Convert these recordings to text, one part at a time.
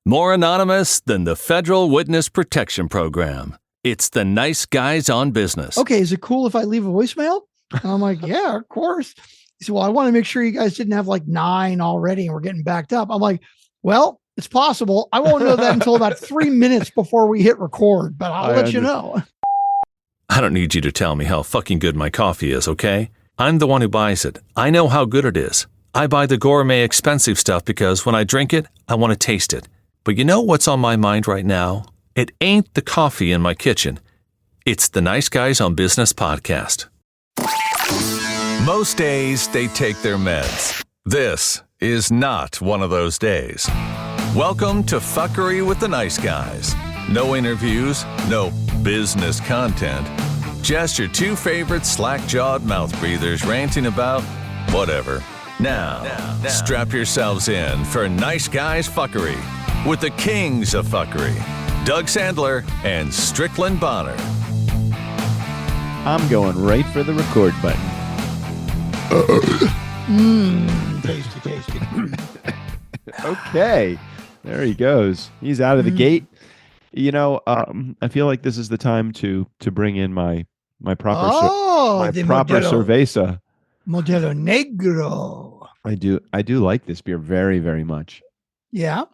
More anonymous than the Federal Witness Protection Program. It's the Nice Guys on Business. Okay, is it cool if I leave a voicemail? And I'm like, yeah, of course. He said, well, I want to make sure you guys didn't have like 9 already and we're getting backed up. I'm like, well, it's possible. I won't know that until about 3 minutes before we hit record, but I'll let you know. I don't need you to tell me how fucking good my coffee is, okay? I'm the one who buys it. I know how good it is. I buy the gourmet expensive stuff because when I drink it, I want to taste it. But you know what's on my mind right now? It ain't the coffee in my kitchen. It's the Nice Guys on Business podcast. Most days, they take their meds. This is not one of those days. Welcome to Fuckery with the Nice Guys. No interviews, no business content. Just your 2 favorite slack-jawed mouth breathers ranting about whatever. Now, strap yourselves in for Nice Guys Fuckery with the kings of fuckery, Doug Sandler and Strickland Bonner. I'm going right for the record button. Tasty. Okay, there he goes. He's out of the gate. You know, I feel like this is the time to bring in my proper proper cerveza. Modelo Negro. I do like this beer very, very much. Yeah.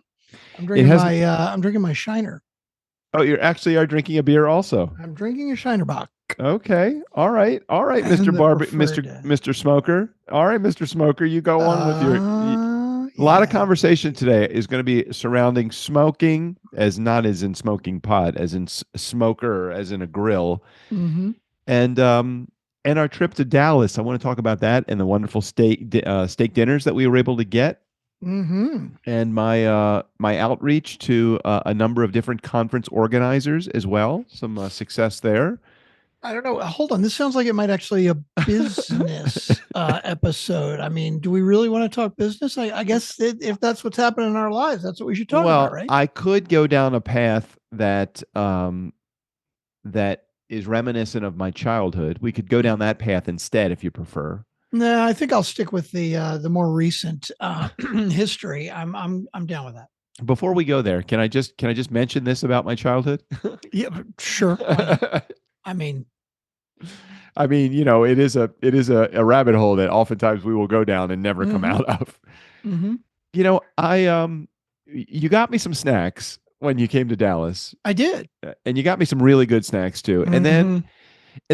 I'm drinking my Shiner. Oh, you actually are drinking a beer also. I'm drinking a Shiner Bock. Okay. All right, Mr. Barber, Mr. Smoker. All right, Mr. Smoker, you go on with your. A lot of conversation today is going to be surrounding smoking, as not as in smoking pot, as in smoker, as in a grill, and our trip to Dallas. I want to talk about that and the wonderful steak dinners that we were able to get. And my outreach to a number of different conference organizers as well. Some success there. I don't know. Hold on. This sounds like it might actually a business episode. I mean, do we really want to talk business? I guess if that's what's happening in our lives, that's what we should talk about, right? I could go down a path that that is reminiscent of my childhood. We could go down that path instead, if you prefer. No, I think I'll stick with the more recent history. I'm down with that. Before we go there, can I just mention this about my childhood? Yeah, sure. I mean, you know, it is a rabbit hole that oftentimes we will go down and never come out of. You know, you got me some snacks when you came to Dallas. I did, and you got me some really good snacks too. And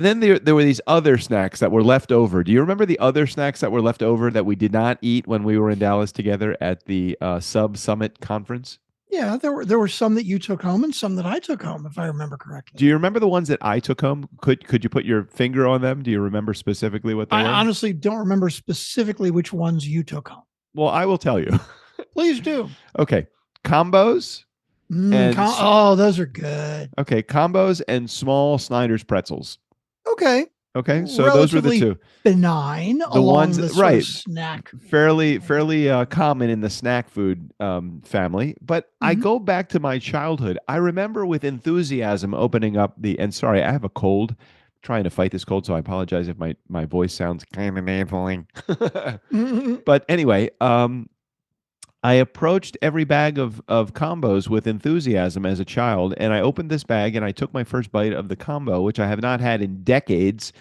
then there were these other snacks that were left over. Do you remember the other snacks that were left over that we did not eat when we were in Dallas together at the Sub Summit conference? Yeah, there were some that you took home and some that I took home, if I remember correctly. Do you remember the ones that I took home? Could you put your finger on them? Do you remember specifically what they were? I honestly don't remember specifically which ones you took home. Well, I will tell you. Please do. Okay. Combos. Those are good. Okay. Combos and small Snyder's pretzels. Okay. So those were the 2. Benign. The ones, right. Snack. Fairly common in the snack food family. But I go back to my childhood. I remember with enthusiasm opening up and sorry, I have a cold. I'm trying to fight this cold, so I apologize if my voice sounds kind of nasally. But anyway, I approached every bag of combos with enthusiasm as a child, and I opened this bag and I took my first bite of the combo, which I have not had in decades.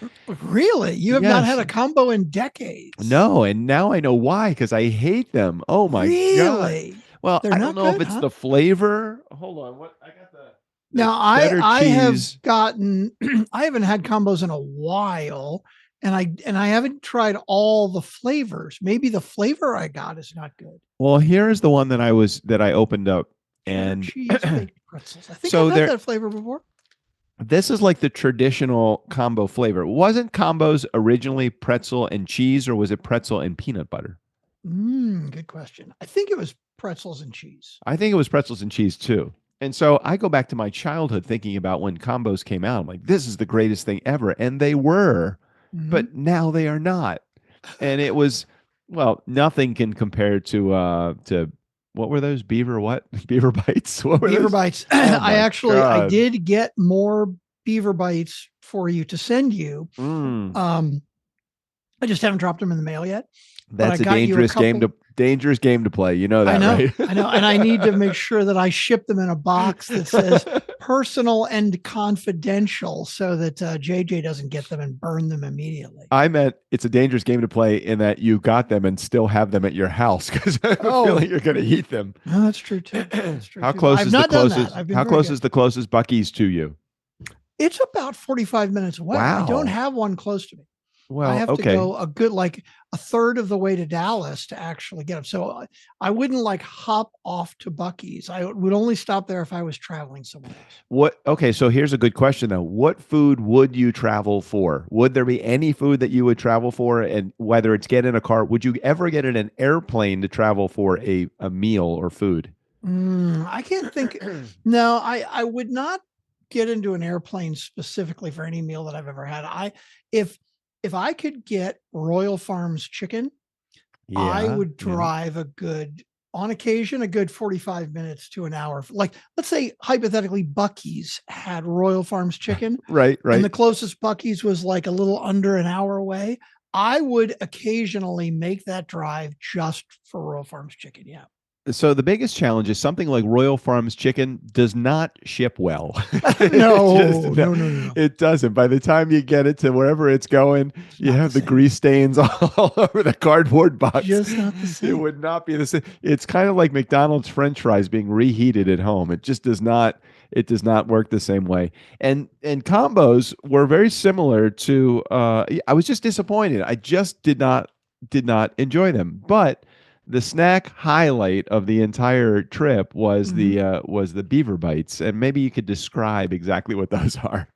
Really? You have not had a combo in decades? No, and now I know why, because I hate them. Oh my God. Well, I don't know if it's the flavor. Hold on, what I got the now I have gotten I haven't had combos in a while. And I haven't tried all the flavors. Maybe the flavor I got is not good. Well, here's the one that I opened up, and cheese baked pretzels. I think I've had that flavor before. This is like the traditional combo flavor. Wasn't combos originally pretzel and cheese, or was it pretzel and peanut butter? Good question. I think it was pretzels and cheese. I think it was pretzels and cheese too. And so I go back to my childhood thinking about when combos came out. I'm like, this is the greatest thing ever, and they were. But now they are not. And it was, well, nothing can compare to what were those? Beaver bites? What were Beaver those? bites. Oh I did get more beaver bites for you to send you. I just haven't dropped them in the mail yet. That's a dangerous game to play. You know that, I know, right? I know. And I need to make sure that I ship them in a box that says personal and confidential so that JJ doesn't get them and burn them immediately. I meant it's a dangerous game to play in that you got them and still have them at your house because I have a feeling you're going to eat them. No, that's true too. That's true. How close is the closest Buc-ee's to you? It's about 45 minutes away. Wow. I don't have one close to me. Well, I have to go a good, like a third of the way to Dallas to actually get them. So I wouldn't like hop off to Buc-ee's. I would only stop there if I was traveling somewhere else. Okay. So here's a good question though. What food would you travel for? Would there be any food that you would travel for? And whether it's get in a car, would you ever get in an airplane to travel for a meal or food? I can't think. No, I would not get into an airplane specifically for any meal that I've ever had. If I could get Royal Farms chicken, I would drive on occasion, a good 45 minutes to an hour. Like, let's say hypothetically Buc-ee's had Royal Farms chicken. Right. And the closest Buc-ee's was like a little under an hour away. I would occasionally make that drive just for Royal Farms chicken. Yeah. So the biggest challenge is something like Royal Farms chicken does not ship well. No. It doesn't. By the time you get it to wherever it's going, you have the grease stains all over the cardboard box. Just not the same. It would not be the same. It's kind of like McDonald's French fries being reheated at home. It just does not. It does not work the same way. And combos were very similar to. I was just disappointed. I just did not enjoy them, but. The snack highlight of the entire trip was the beaver bites, and maybe you could describe exactly what those are.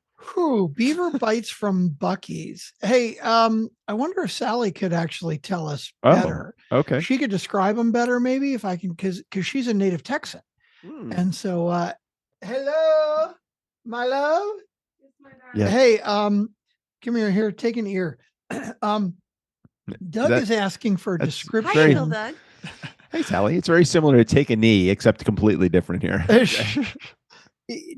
Beaver bites from Buc-ee's. Hey, I wonder if Sally could actually tell us better. Okay, she could describe them better, maybe if I can, because she's a native Texan, and so hello, my love. Yeah. Hey, come here, take an ear. Doug is asking for a description. Hi, Doug. Hey, Sally. It's very similar to take a knee, except completely different here.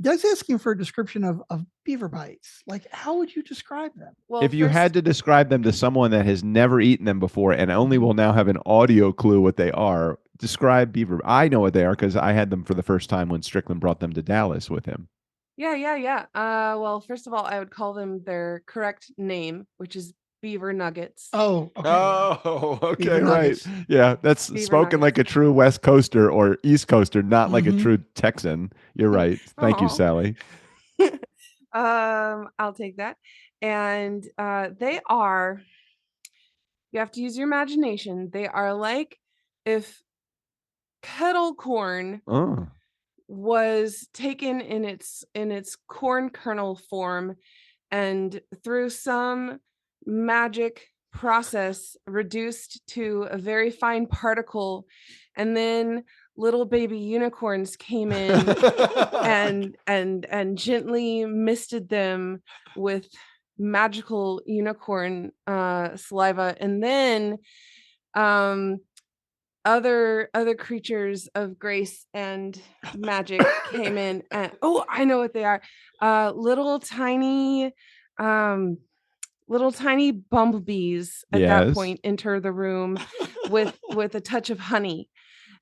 Doug's asking for a description of beaver bites. Like, how would you describe them? Well, if you had to describe them to someone that has never eaten them before and only will now have an audio clue what they are, describe beaver. I know what they are because I had them for the first time when Strickland brought them to Dallas with him. Yeah. Well, first of all, I would call them their correct name, which is beaver nuggets. Oh, okay. Oh, okay, right. Yeah, that's beaver spoken nuggets. Like a true West Coaster or East Coaster, not like a true Texan. You're right. Thank you, Sally. I'll take that. And they are, you have to use your imagination. They are like if kettle corn was taken in its corn kernel form and through some magic process reduced to a very fine particle, and then little baby unicorns came in and gently misted them with magical unicorn saliva, and then other creatures of grace and magic came in, and I know what they are. Little tiny bumblebees at that point enter the room with a touch of honey,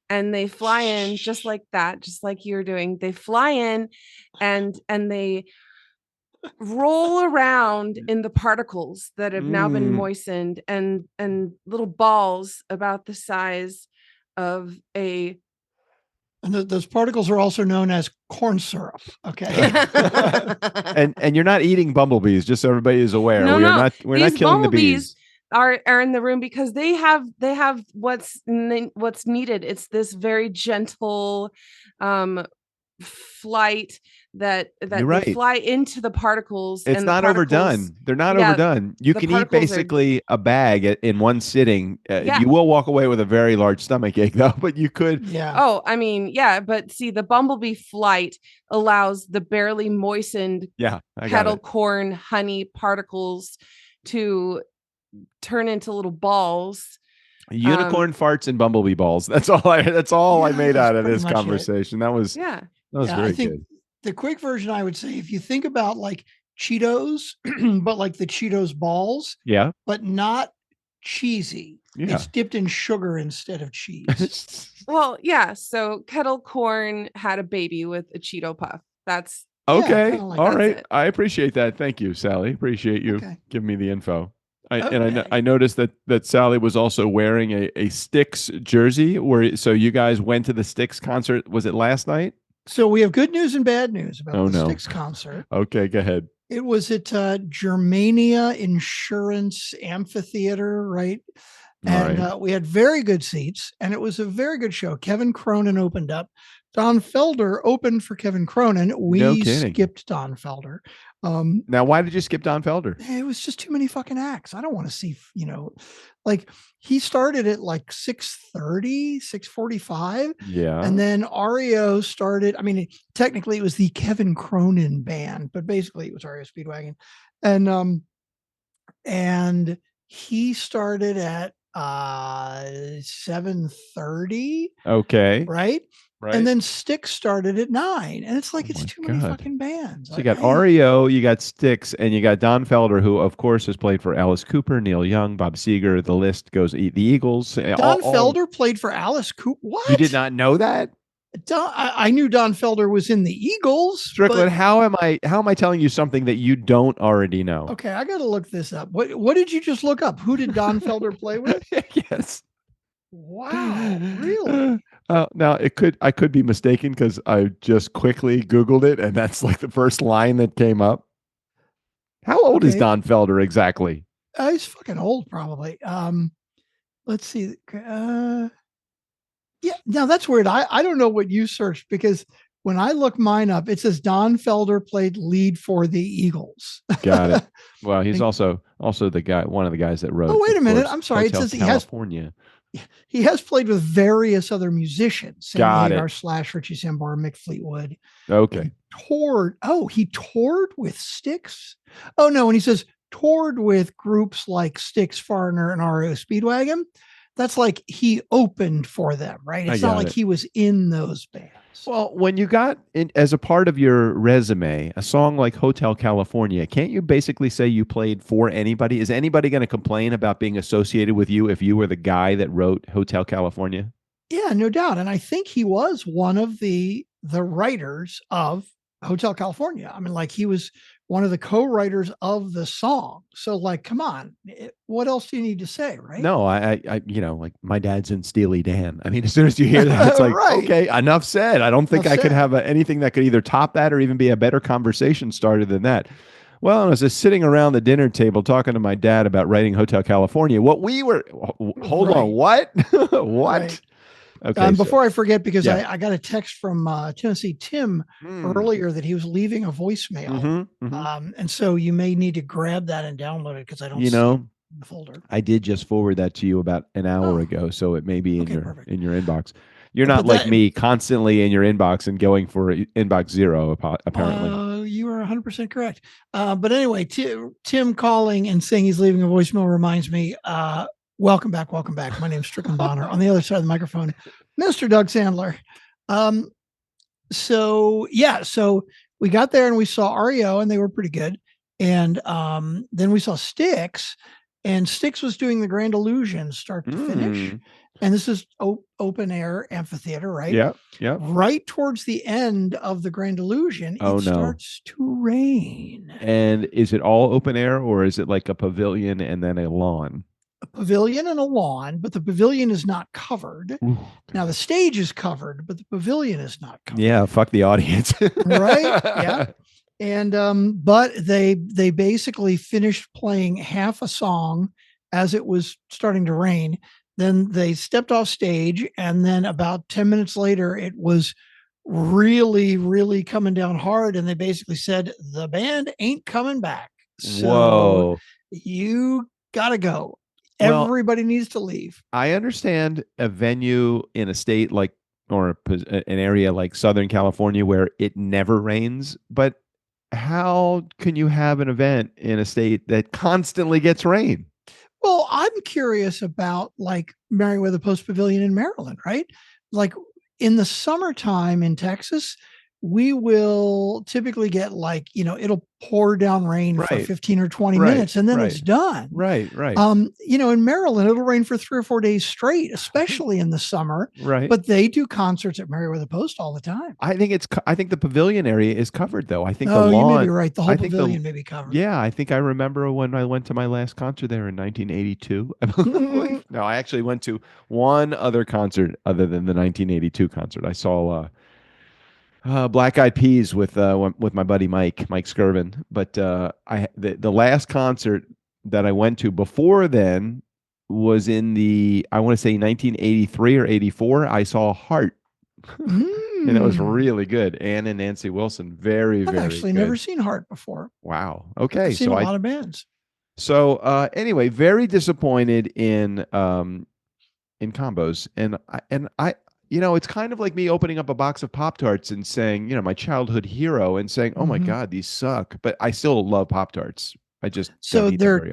and they fly in just like that, just like you're doing. They fly in and they roll around in the particles that have now been moistened, and little balls about the size of a. And those particles are also known as corn syrup. Okay. and you're not eating bumblebees, just so everybody is aware. No, we're not killing the bees. Are in the room because they have what's needed. It's this very gentle flight that they fly into the particles. It's not overdone. They're not overdone. You can eat basically a bag in one sitting. You will walk away with a very large stomach ache though, but you could. Yeah. Oh, I mean, yeah, but see, the bumblebee flight allows the barely moistened kettle corn honey particles to turn into little balls. Unicorn farts and bumblebee balls. That's all I made out of this conversation. That was very good. The quick version, I would say, if you think about like Cheetos, but like the Cheetos balls, but not cheesy. Yeah. It's dipped in sugar instead of cheese. Well, yeah. So kettle corn had a baby with a Cheeto Puff. That's okay. Like all right. it. I appreciate that. Thank you, Sally. Appreciate you giving me the info. I noticed that Sally was also wearing a Styx jersey. So you guys went to the Styx concert. Was it last night? So we have good news and bad news about the Styx concert. Okay, go ahead. It was at Germania Insurance Amphitheater, right? And we had very good seats, and it was a very good show. Kevin Cronin opened up. Don Felder opened for Kevin Cronin. We skipped Don Felder. Now, why did you skip Don Felder? It was just too many fucking acts. I don't want to see, like he started at like 6:30, 6:45. Yeah. And then REO started. I mean, technically it was the Kevin Cronin band, but basically it was REO Speedwagon. And he started at 7:30. Okay. Right. And then Styx started at 9. And it's like, it's too many fucking bands. So you got REO, you got Styx, and you got Don Felder, who of course has played for Alice Cooper, Neil Young, Bob Seger. The list goes. The Eagles. Don Felder played for Alice Cooper. What? You did not know that? I knew Don Felder was in the Eagles. Strickland, how am I telling you something that you don't already know? Okay, I got to look this up. What did you just look up? Who did Don Felder play with? Yes. Wow, really? Now I could be mistaken because I just quickly Googled it, and that's like the first line that came up. How old is Don Felder exactly? He's fucking old, probably. Let's see. Yeah, now that's weird. I don't know what you searched, because when I look mine up, it says Don Felder played lead for the Eagles. Got it. Well, he's also the guy, one of the guys that wrote. Oh, wait a minute. I'm sorry. Hotel it says California. He has played with various other musicians. Got it. / Richie Sambora, Mick Fleetwood. Okay. He toured with Styx. Oh no, and he says toured with groups like Styx, Foreigner, and REO Speedwagon. That's like he opened for them, right? It's not like he was in those bands. Well, when you got as a part of your resume a song like Hotel California, can't you basically say you played for anybody? Is anybody going to complain about being associated with you if you were the guy that wrote Hotel California? Yeah, no doubt. And I think he was one of the writers of Hotel California. I mean, like, he was one of the co-writers of the song. So, like, come on, what else do you need to say, right? No, I like, my dad's in Steely Dan. I mean, as soon as you hear that, it's like, okay, enough said. I don't think I could have anything that could either top that or even be a better conversation starter than that. Well, I was just sitting around the dinner table talking to my dad about writing Hotel California. Hold on, what? What? Right. Okay. Before I forget, because I got a text from Tennessee Tim earlier that he was leaving a voicemail. And so you may need to grab that and download it, because I don't see the folder. I did just forward that to you about an hour ago, so it may be in your inbox. You're not like me, constantly in your inbox and going for inbox 0, apparently. You are 100% correct. But anyway, Tim calling and saying he's leaving a voicemail reminds me, welcome back. My name's Strickland Bonner. On the other side of the microphone, Mr. Doug Sandler. So we got there and we saw REO, and they were pretty good. And then we saw Styx, and Styx was doing the Grand Illusion start to finish. And this is open air amphitheater, right? Yeah. Right towards the end of the Grand Illusion, it starts to rain. And is it all open air, or is it like a pavilion and then a lawn? A pavilion and a lawn, but the pavilion is not covered. Ooh. Now the stage is covered, but the pavilion is not covered. Yeah, fuck the audience. Right? Yeah. And but they basically finished playing half a song as it was starting to rain. Then they stepped off stage, and then about 10 minutes later, it was really, really coming down hard. And they basically said, the band ain't coming back. So you gotta go. Everybody needs to leave. I understand a venue in a state like, or an area like Southern California where it never rains, but how can you have an event in a state that constantly gets rain? Well, I'm curious about like Merriweather Post Pavilion in Maryland, right? Like in the summertime in Texas, we will typically get like, it'll pour down rain for Right. 15 or 20 Right. minutes and then Right. it's done. Right. In Maryland, it'll rain for 3 or 4 days straight, especially in the summer. Right. But they do concerts at Meriwether Post all the time. I think the pavilion area is covered though. I think the Oh, lawn. you may be right. The whole I think pavilion may be covered. Yeah, I think I remember when I went to my last concert there in 1982. I believe. No, I actually went to one other concert other than the 1982 concert. I saw Black Eyed Peas with my buddy Mike Skirvin. But the last concert that I went to before then was in I want to say 1983 or 84. I saw Heart. And it was really good. Ann and Nancy Wilson, very, very I've actually good. never seen Heart before. Wow. Okay. I've seen a lot of bands. So anyway, very disappointed in combos, and I it's kind of like me opening up a box of Pop-Tarts and saying, my childhood hero, and saying, oh my God, these suck, but I still love Pop-Tarts. I just there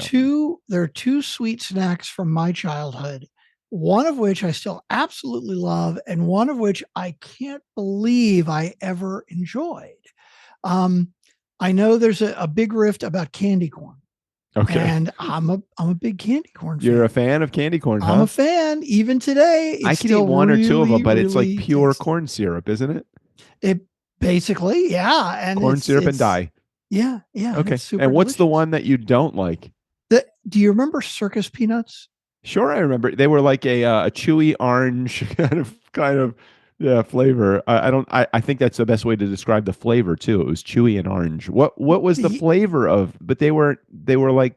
are two sweet snacks from my childhood. One of which I still absolutely love, and one of which I can't believe I ever enjoyed. I know there's a big rift about candy corn. Okay. And I'm a big candy corn fan. You're a fan of candy corn, huh? I'm a fan. Even today, I can eat one or two of them, but it's like pure corn syrup, isn't it? It basically, yeah. And corn syrup and dye. Yeah. Okay. And what's the one that you don't like? Do you remember Circus Peanuts? Sure, I remember. They were like a chewy orange kind of flavor. I think that's the best way to describe the flavor too. It was chewy and orange. What was the flavor of? But they were like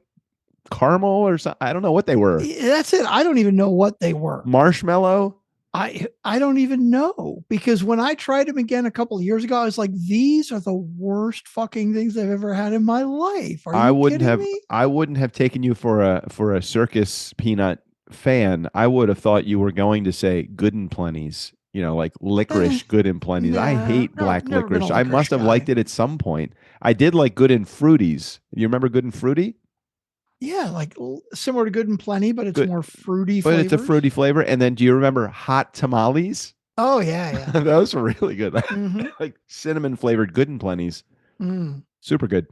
caramel or something. I don't know what they were. That's it. I don't even know what they were. Marshmallow. I don't even know, because when I tried them again a couple of years ago, I was like, these are the worst fucking things I've ever had in my life. Are you kidding me? I wouldn't have taken you for a Circus Peanut fan. I would have thought you were going to say Good and Plenty's, like licorice Good and Plenty's. I hate black licorice. I must have liked it at some point. I did like Good and Fruities. You remember Good and Fruity? Yeah, like similar to Good and Plenty, but it's more fruity flavor. But it's a fruity flavor. And then do you remember Hot Tamales? Oh, yeah. Those were really good. Like cinnamon flavored Good and Plenty's. Super good.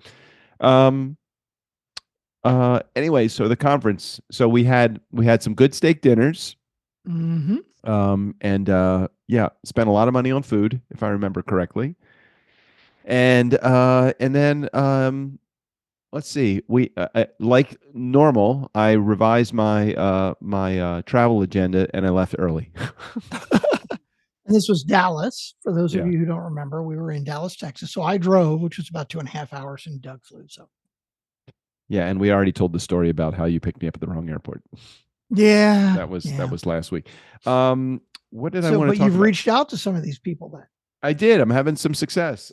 Anyway, so the conference. So we had some good steak dinners. And spent a lot of money on food, if I remember correctly. And then let's see. We like normal. I revised my my travel agenda and I left early. And this was Dallas. For those of you who don't remember, we were in Dallas, Texas. So I drove, which was about 2.5 hours, and Doug flew. So. Yeah, and we already told the story about how you picked me up at the wrong airport. Yeah, that was last week. What did I want to talk about? But you've reached out to some of these people then. I did. I'm having some success.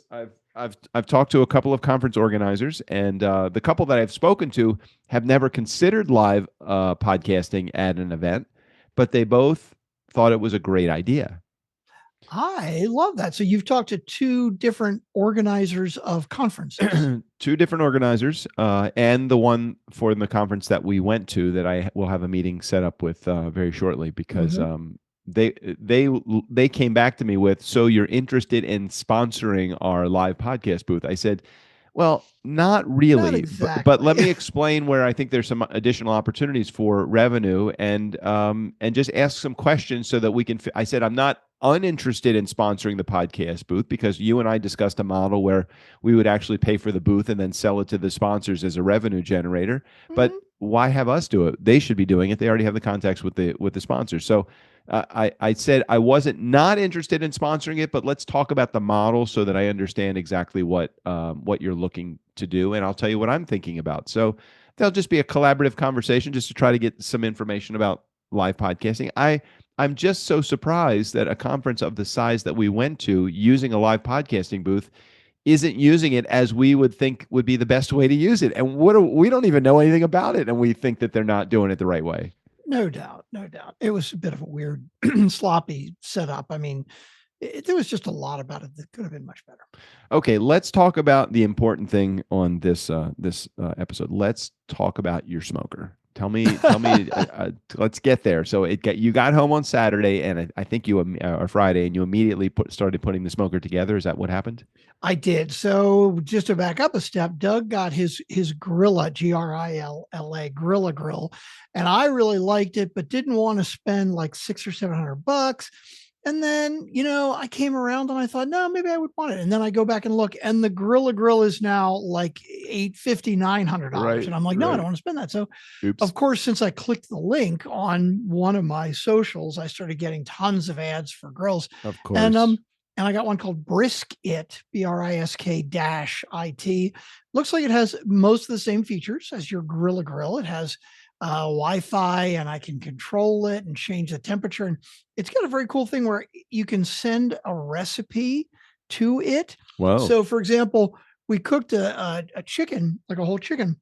I've talked to a couple of conference organizers, and the couple that I've spoken to have never considered live podcasting at an event, but they both thought it was a great idea. I love that. So you've talked to two different organizers of conferences. Two different organizers, and the one for the conference that we went to that I will have a meeting set up with very shortly, because they came back to me with, so you're interested in sponsoring our live podcast booth? I said, well, not really, not exactly. but let me explain where I think there's some additional opportunities for revenue, and just ask some questions so that we can. I said, I'm not uninterested in sponsoring the podcast booth, because you and I discussed a model where we would actually pay for the booth and then sell it to the sponsors as a revenue generator. But why have us do it? They should be doing it. They already have the contacts with the sponsors. So I said I wasn't not interested in sponsoring it, but let's talk about the model so that I understand exactly what you're looking to do, and I'll tell you what I'm thinking about. So there'll just be a collaborative conversation just to try to get some information about live podcasting. I'm just so surprised that a conference of the size that we went to, using a live podcasting booth, isn't using it as we would think would be the best way to use it. And we don't even know anything about it, and we think that they're not doing it the right way. No doubt. It was a bit of a weird, sloppy setup. I mean, there was just a lot about it that could have been much better. Okay, let's talk about the important thing on this episode. Let's talk about your smoker. Tell me. Let's get there. So you got home on Saturday, and I think or Friday, and you immediately started putting the smoker together. Is that what happened? I did. So just to back up a step, Doug got his Grilla, Grilla, Grilla Grill, and I really liked it, but didn't want to spend like $600 or $700. And then, I came around and I thought, no, maybe I would want it. And then I go back and look, and the Grilla Grill is now like $850, $900. Right, and I'm like, no, I don't want to spend that. So Oops. of course, since I clicked the link on one of my socials, I started getting tons of ads for grills. Of course. And I got one called Brisk-It, BRISK-IT. Looks like it has most of the same features as your Grilla Grill. It has Wi-Fi, and I can control it and change the temperature. And it's got a very cool thing where you can send a recipe to it. Wow. So for example, we cooked a chicken, like a whole chicken.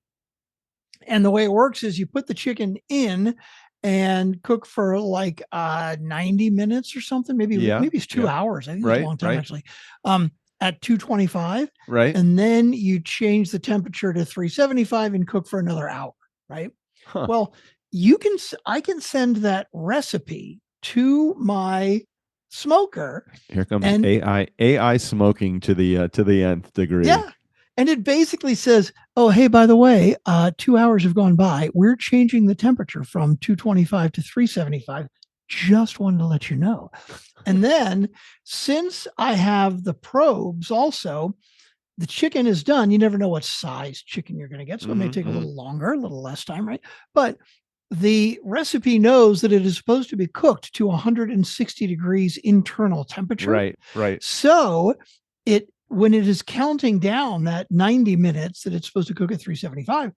And the way it works is you put the chicken in and cook for like 90 minutes or something. Maybe it's 2 hours. I think it's a long time actually. At 225. Right. And then you change the temperature to 375 and cook for another hour. Right. Huh. Well, I can send that recipe to my smoker. Here comes AI smoking to the nth degree. Yeah. And it basically says, oh, hey, by the way, 2 hours have gone by. We're changing the temperature from 225 to 375. Just wanted to let you know. And then since I have the probes also, the chicken is done. You never know what size chicken you're going to get. So it may take a little longer, a little less time, right? But the recipe knows that it is supposed to be cooked to 160 degrees internal temperature. Right. So when it is counting down that 90 minutes that it's supposed to cook at 375,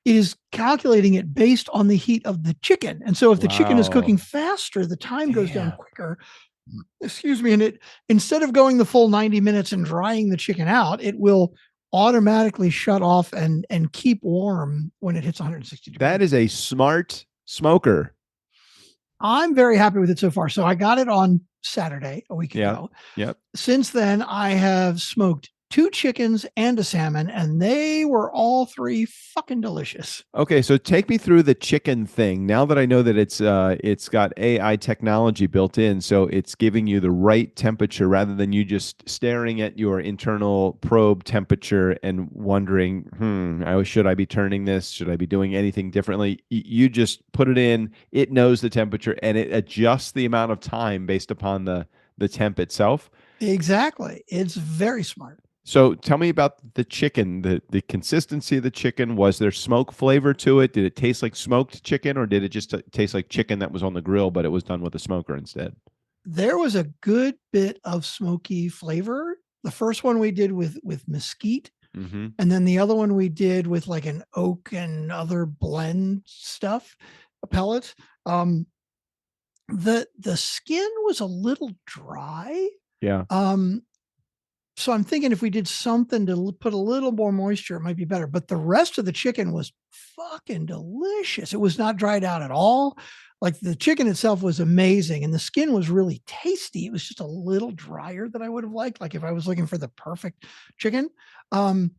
it is calculating it based on the heat of the chicken. And so if the chicken is cooking faster, the time goes down quicker. Excuse me. And it, instead of going the full 90 minutes and drying the chicken out, it will automatically shut off and keep warm when it hits 160 degrees. That is a smart smoker. I'm very happy with it so far. So I got it on Saturday, a week ago. Yep. Since then, I have smoked 2 chickens and a salmon, and they were all 3 fucking delicious. Okay, so take me through the chicken thing. Now that I know that it's got AI technology built in, so it's giving you the right temperature rather than you just staring at your internal probe temperature and wondering, should I be turning this? Should I be doing anything differently? You just put it in, it knows the temperature, and it adjusts the amount of time based upon the temp itself. Exactly. It's very smart. So tell me about the chicken, the consistency of the chicken. Was there smoke flavor to it? Did it taste like smoked chicken, or did it just taste like chicken that was on the grill, but it was done with a smoker instead? There was a good bit of smoky flavor. The first one we did with mesquite, and then the other one we did with like an oak and other blend stuff, pellets. The skin was a little dry. Yeah. So I'm thinking if we did something to put a little more moisture, it might be better. But the rest of the chicken was fucking delicious. It was not dried out at all. Like the chicken itself was amazing, and the skin was really tasty. It was just a little drier than I would have liked, like if I was looking for the perfect chicken. And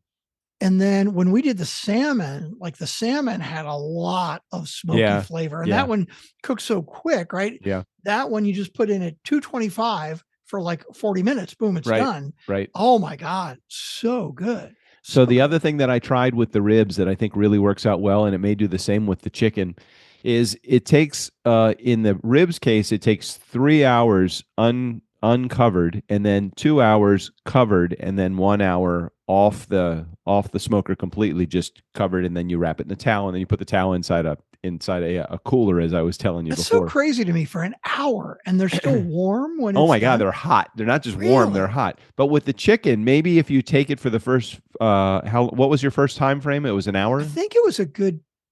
then when we did the salmon, like the salmon had a lot of smoky flavor, and that one cooked so quick, right? Yeah. That one you just put in at 225 for like 40 minutes. Boom, it's done. Right. Oh my God. So good. So the other thing that I tried with the ribs that I think really works out well, and it may do the same with the chicken, is it takes, in the ribs case, it takes 3 hours uncovered, and then 2 hours covered, and then 1 hour off the smoker completely, just covered, and then you wrap it in the towel, and then you put the towel inside a cooler, as I was telling you That's before. so crazy to me, for an hour, and they're still warm when oh my God, they're hot. They're not just warm, they're hot. But with the chicken, maybe if you take it for the first what was your first time frame? It was an hour? I think it was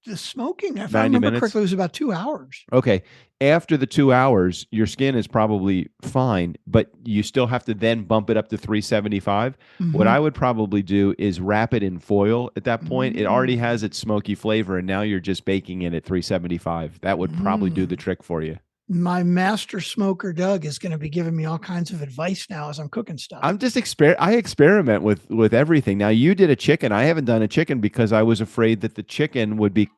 the smoking, if I remember correctly, it was about 2 hours. Okay. After the 2 hours, your skin is probably fine, but you still have to then bump it up to 375. What I would probably do is wrap it in foil at that point. It already has its smoky flavor, and now you're just baking it at 375. That would probably do the trick for you. My master smoker, Doug, is going to be giving me all kinds of advice now as I'm cooking stuff. I'm just I experiment with everything. Now, you did a chicken. I haven't done a chicken because I was afraid that the chicken would be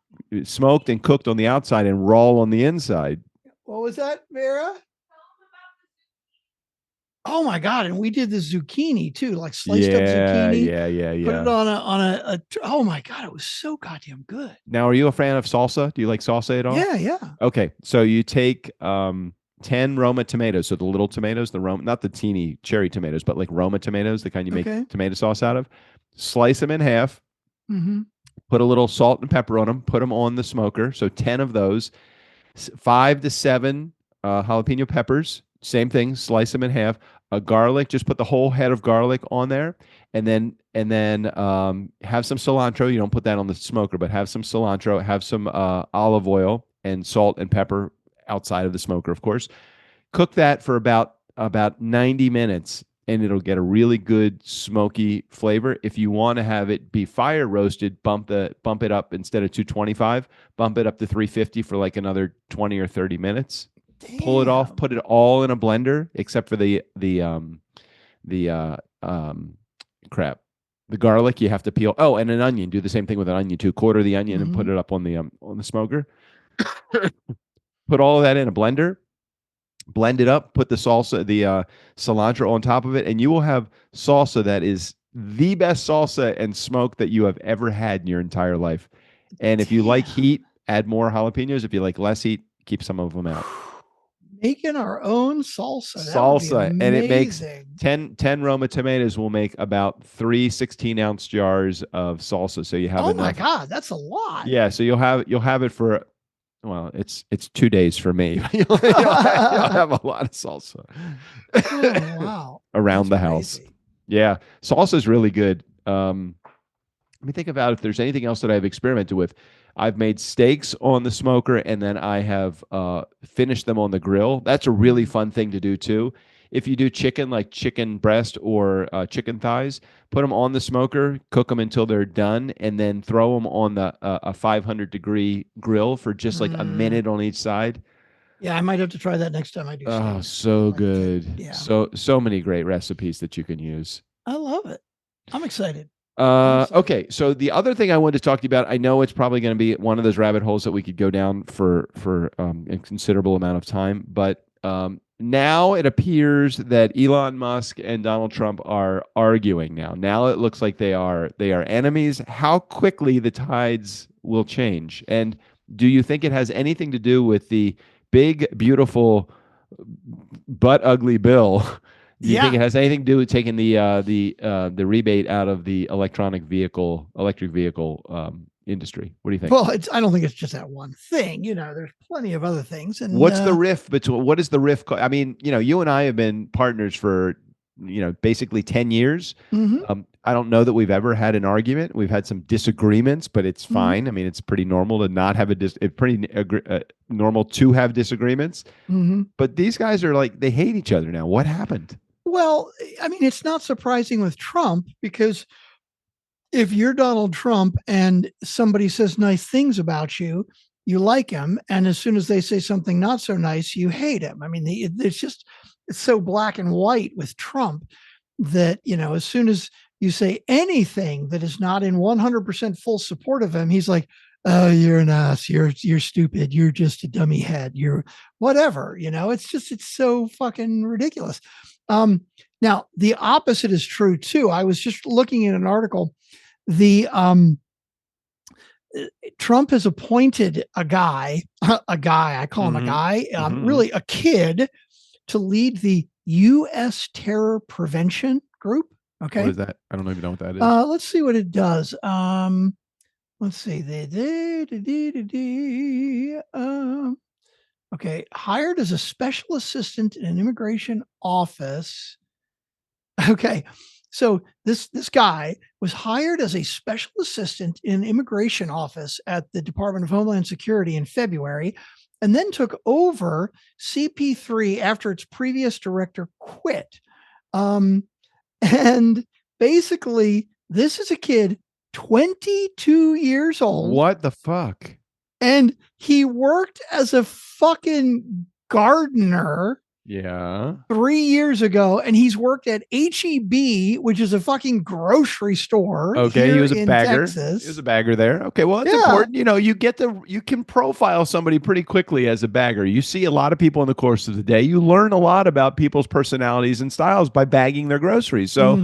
smoked and cooked on the outside and raw on the inside. What was that, Vera? Oh my God. And we did the zucchini too, like sliced up zucchini. Yeah. Put it on a oh my God, it was so goddamn good. Now, are you a fan of salsa? Do you like salsa at all? Yeah. Okay. So you take 10 Roma tomatoes. So the little tomatoes, the Roma, not the teeny cherry tomatoes, but like Roma tomatoes, the kind you make tomato sauce out of. Slice them in half. Mm-hmm. Put a little salt and pepper on them. Put them on the smoker. So 10 of those. 5 to 7 jalapeno peppers. Same thing. Slice them in half. A garlic. Just put the whole head of garlic on there, and then have some cilantro. You don't put that on the smoker, but have some cilantro. Have some olive oil and salt and pepper outside of the smoker, of course. Cook that for about 90 minutes, and it'll get a really good smoky flavor. If you want to have it be fire roasted, bump it up instead of 225, bump it up to 350 for like another 20 or 30 minutes. Damn. Pull it off, put it all in a blender except for the garlic you have to peel. Oh, and an onion. Do the same thing with an onion too. Quarter the onion and put it up on the smoker. Put all of that in a blender. Blend it up. Put the salsa, the cilantro on top of it, and you will have salsa that is the best salsa and smoke that you have ever had in your entire life. And if you like heat, add more jalapenos. If you like less heat, keep some of them out. Making our own salsa. And it makes 10 Roma tomatoes will make about 3 16-ounce jars of salsa. So you have enough. My God, that's a lot. Yeah, so you'll have it for, well, it's 2 days for me. you'll have a lot of salsa. Oh, wow. Around the house. Crazy. Yeah, salsa is really good. Let me think about if there's anything else that I've experimented with. I've made steaks on the smoker, and then I have finished them on the grill. That's a really fun thing to do too. If you do chicken, like chicken breast or chicken thighs, put them on the smoker, cook them until they're done, and then throw them on a 500-degree grill for just like a minute on each side. Yeah, I might have to try that next time I do. Oh, so good. Yeah. So many great recipes that you can use. I love it. I'm excited. Okay, so the other thing I wanted to talk to you about, I know it's probably going to be one of those rabbit holes that we could go down for a considerable amount of time, but now it appears that Elon Musk and Donald Trump are arguing now. Now it looks like they are enemies. How quickly the tides will change, and do you think it has anything to do with the big, beautiful, but ugly bill? Do you think it has anything to do with taking the rebate out of the electric vehicle industry? What do you think? Well, I don't think it's just that one thing. There's plenty of other things. And what's the rift between? What is the rift? I mean, you and I have been partners for basically 10 years. Mm-hmm. I don't know that we've ever had an argument. We've had some disagreements, but it's fine. Mm-hmm. I mean, it's pretty normal to not have it's pretty normal to have disagreements. Mm-hmm. But these guys are like, they hate each other now. What happened? Well, I mean, it's not surprising with Trump, because if you're Donald Trump and somebody says nice things about you, you like him. And as soon as they say something not so nice, you hate him. I mean, it's so black and white with Trump that, as soon as you say anything that is not in 100% full support of him, he's like, oh, you're an ass. You're stupid. You're just a dummy head. You're whatever, it's so fucking ridiculous. Now the opposite is true too. I was just looking at an article. Trump has appointed a guy, I call him a guy, really a kid, to lead the U.S. Terror Prevention Group. Okay. What is that? I don't even know what that is. Let's see what it does. Let's see. Okay. Hired as a special assistant in an immigration office. Okay. So this guy was hired as a special assistant in an immigration office at the Department of Homeland Security in February, and then took over CP3 after its previous director quit. And basically, this is a kid, 22 years old. What the fuck? And he worked as a fucking gardener Yeah. 3 years ago, and he's worked at HEB, which is a fucking grocery store. Okay, he was a bagger. Texas. He was a bagger there. Okay, well, it's important. You can profile somebody pretty quickly as a bagger. You see a lot of people in the course of the day. You learn a lot about people's personalities and styles by bagging their groceries. So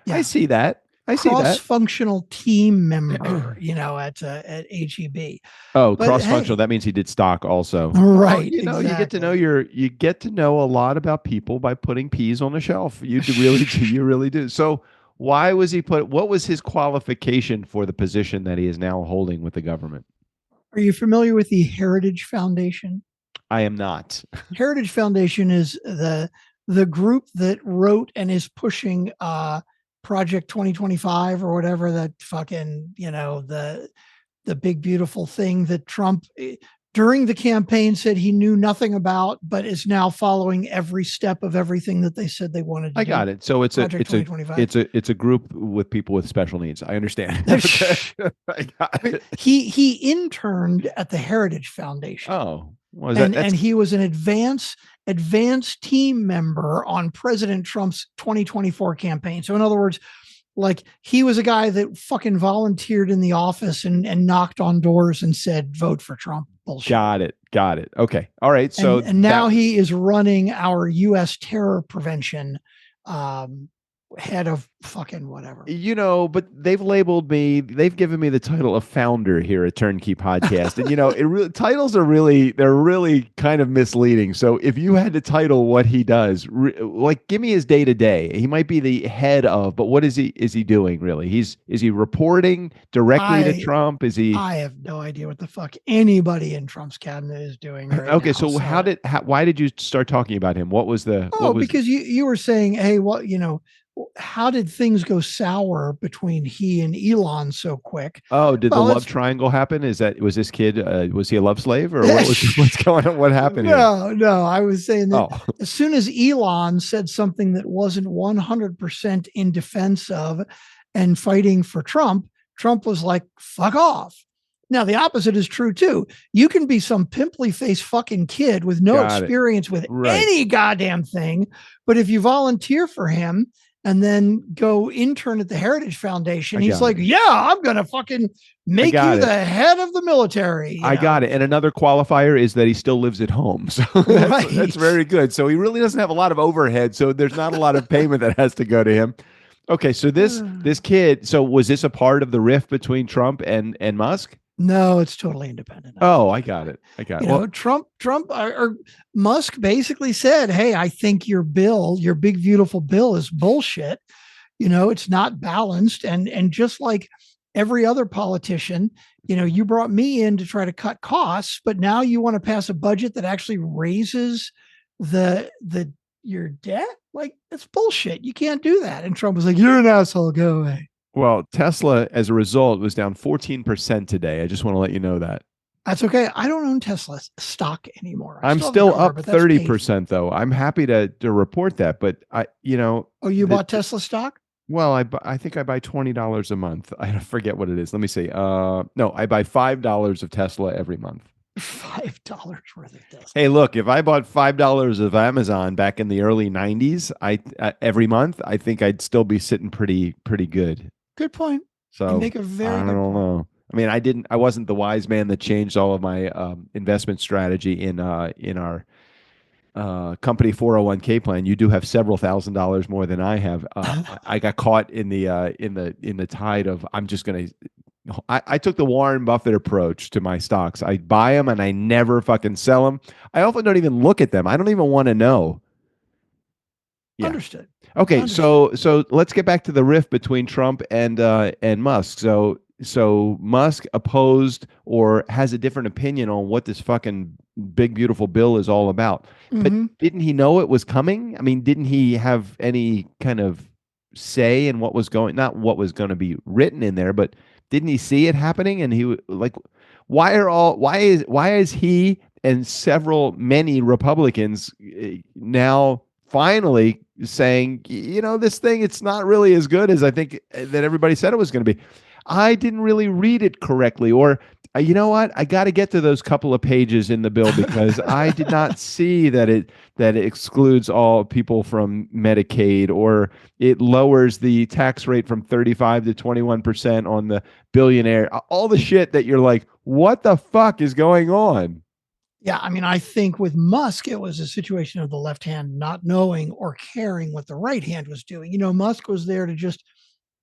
I see that. Cross-functional team member, at HEB. Oh, cross-functional. That means he did stock also. Right. Exactly. You get to know a lot about people by putting peas on the shelf. You really do. So why was he what was his qualification for the position that he is now holding with the government? Are you familiar with the Heritage Foundation? I am not. Heritage Foundation is the group that wrote and is pushing Project 2025 or whatever, that fucking, the big beautiful thing that Trump during the campaign said he knew nothing about, but is now following every step of everything that they said they wanted to do. I got it. So it's a group with people with special needs. I understand. I got it. He interned at the Heritage Foundation. Oh, and he was an advanced team member on President Trump's 2024 campaign. So in other words, like, he was a guy that fucking volunteered in the office and knocked on doors and said, vote for Trump. Bullshit. Got it. Okay. All right. So and now he is running our U.S. terror prevention head of fucking whatever. But they've given me the title of founder here at Turnkey Podcast. And titles are really kind of misleading. So if you had to title what he does, give me his day to day. He might be the head of, but what is he doing really? Is he reporting directly to Trump? I have no idea what the fuck anybody in Trump's cabinet is doing right okay, now. so why did you start talking about him? What was the because you were saying, hey, how did things go sour between he and Elon so quick? Oh, did the love triangle happen? Was this kid, was he a love slave, or what's going on? What happened here? No, I was saying that as soon as Elon said something that wasn't 100% in defense of and fighting for Trump, Trump was like, fuck off. Now, the opposite is true too. You can be some pimply faced fucking kid with no experience with any goddamn thing, but if you volunteer for him and then go intern at the Heritage Foundation, he's like, yeah, I'm going to fucking make you the head of the military. I got it. And another qualifier is that he still lives at home. So that's very good. So he really doesn't have a lot of overhead. So there's not a lot of payment that has to go to him. Okay. So this kid, so was this a part of the rift between Trump and Musk? No, it's totally independent. Oh, I got it. Trump or Musk basically said, hey, I think your big, beautiful bill is bullshit. It's not balanced. And just like every other politician, you brought me in to try to cut costs, but now you want to pass a budget that actually raises your debt. Like, that's bullshit. You can't do that. And Trump was like, you're an asshole. Go away. Well, Tesla, as a result, was down 14% today. I just want to let you know that. That's okay. I don't own Tesla stock anymore. I'm still up 30%, though. I'm happy to report that, but Oh, you bought Tesla stock? Well, I think I buy $20 a month. I forget what it is. Let me see. No, I buy $5 of Tesla every month. $5 worth of Tesla. Hey, look, if I bought $5 of Amazon back in the early 90s, every month, I think I'd still be sitting pretty good. Good point. So you make a very I don't know. I mean, I wasn't the wise man that changed all of my investment strategy in our company 401k plan. You do have several $1,000s more than I have. I got caught in the tide of I'm just going to. I took the Warren Buffett approach to my stocks. I buy them and I never fucking sell them. I often don't even look at them. I don't even want to know. Yeah. Understood. Okay, Understood. So let's get back to the rift between Trump and Musk. So Musk opposed or has a different opinion on what this fucking big beautiful bill is all about. But didn't he know it was coming? I mean, didn't he have any kind of say in what was not what was going to be written in there, but didn't he see it happening? And he like, why is he and many Republicans now finally saying, this thing, it's not really as good as I think that everybody said it was going to be. I didn't really read it correctly, or You know what? I got to get to those couple of pages in the bill because I did not see that it excludes all people from Medicaid, or it lowers the tax rate from 35 to 21% on the billionaire. All the shit that you're like, what the fuck is going on? Yeah, I mean, I think with Musk, it was a situation of the left hand not knowing or caring what the right hand was doing. You know, Musk was there to just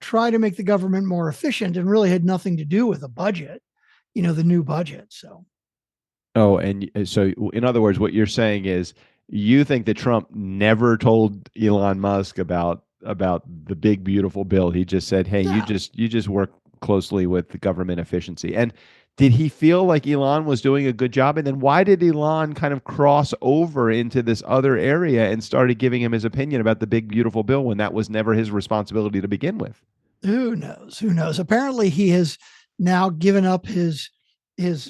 try to make the government more efficient and really had nothing to do with the budget, you know, the new budget. So, oh, and so in other words, what you're saying is you think that Trump never told Elon Musk about the big beautiful bill. He just said, "Hey, yeah. you just work closely with the government efficiency." And did he feel like Elon was doing a good job? And then why did Elon kind of cross over into this other area and started giving him his opinion about the big beautiful bill when that was never his responsibility to begin with? Who knows? Who knows? Apparently, he has now given up his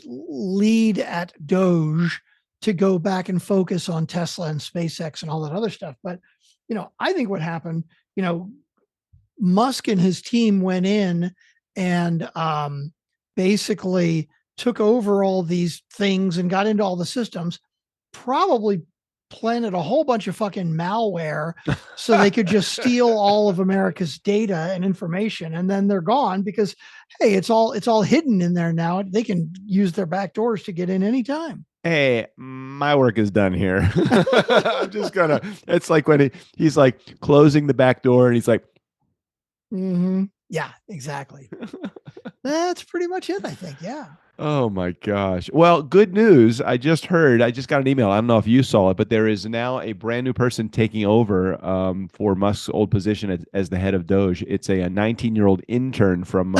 lead at Doge to go back and focus on Tesla and SpaceX and all that other stuff. But, you know, I think what happened, you know, Musk and his team went in and basically took over all these things and got into all the systems, probably planted a whole bunch of fucking malware so they could just steal all of America's data and information, and then they're gone because, hey, it's all hidden in there now. They can use their back doors to get in anytime. Hey, my work is done here. I'm just gonna. It's like when he's like closing the back door, and he's like, yeah, exactly. That's pretty much it, I think. Yeah. Oh my gosh. Well, good news. I just got an email. I don't know if you saw it, but there is now a brand new person taking over for Musk's old position as the head of Doge. It's a 19-year-old intern from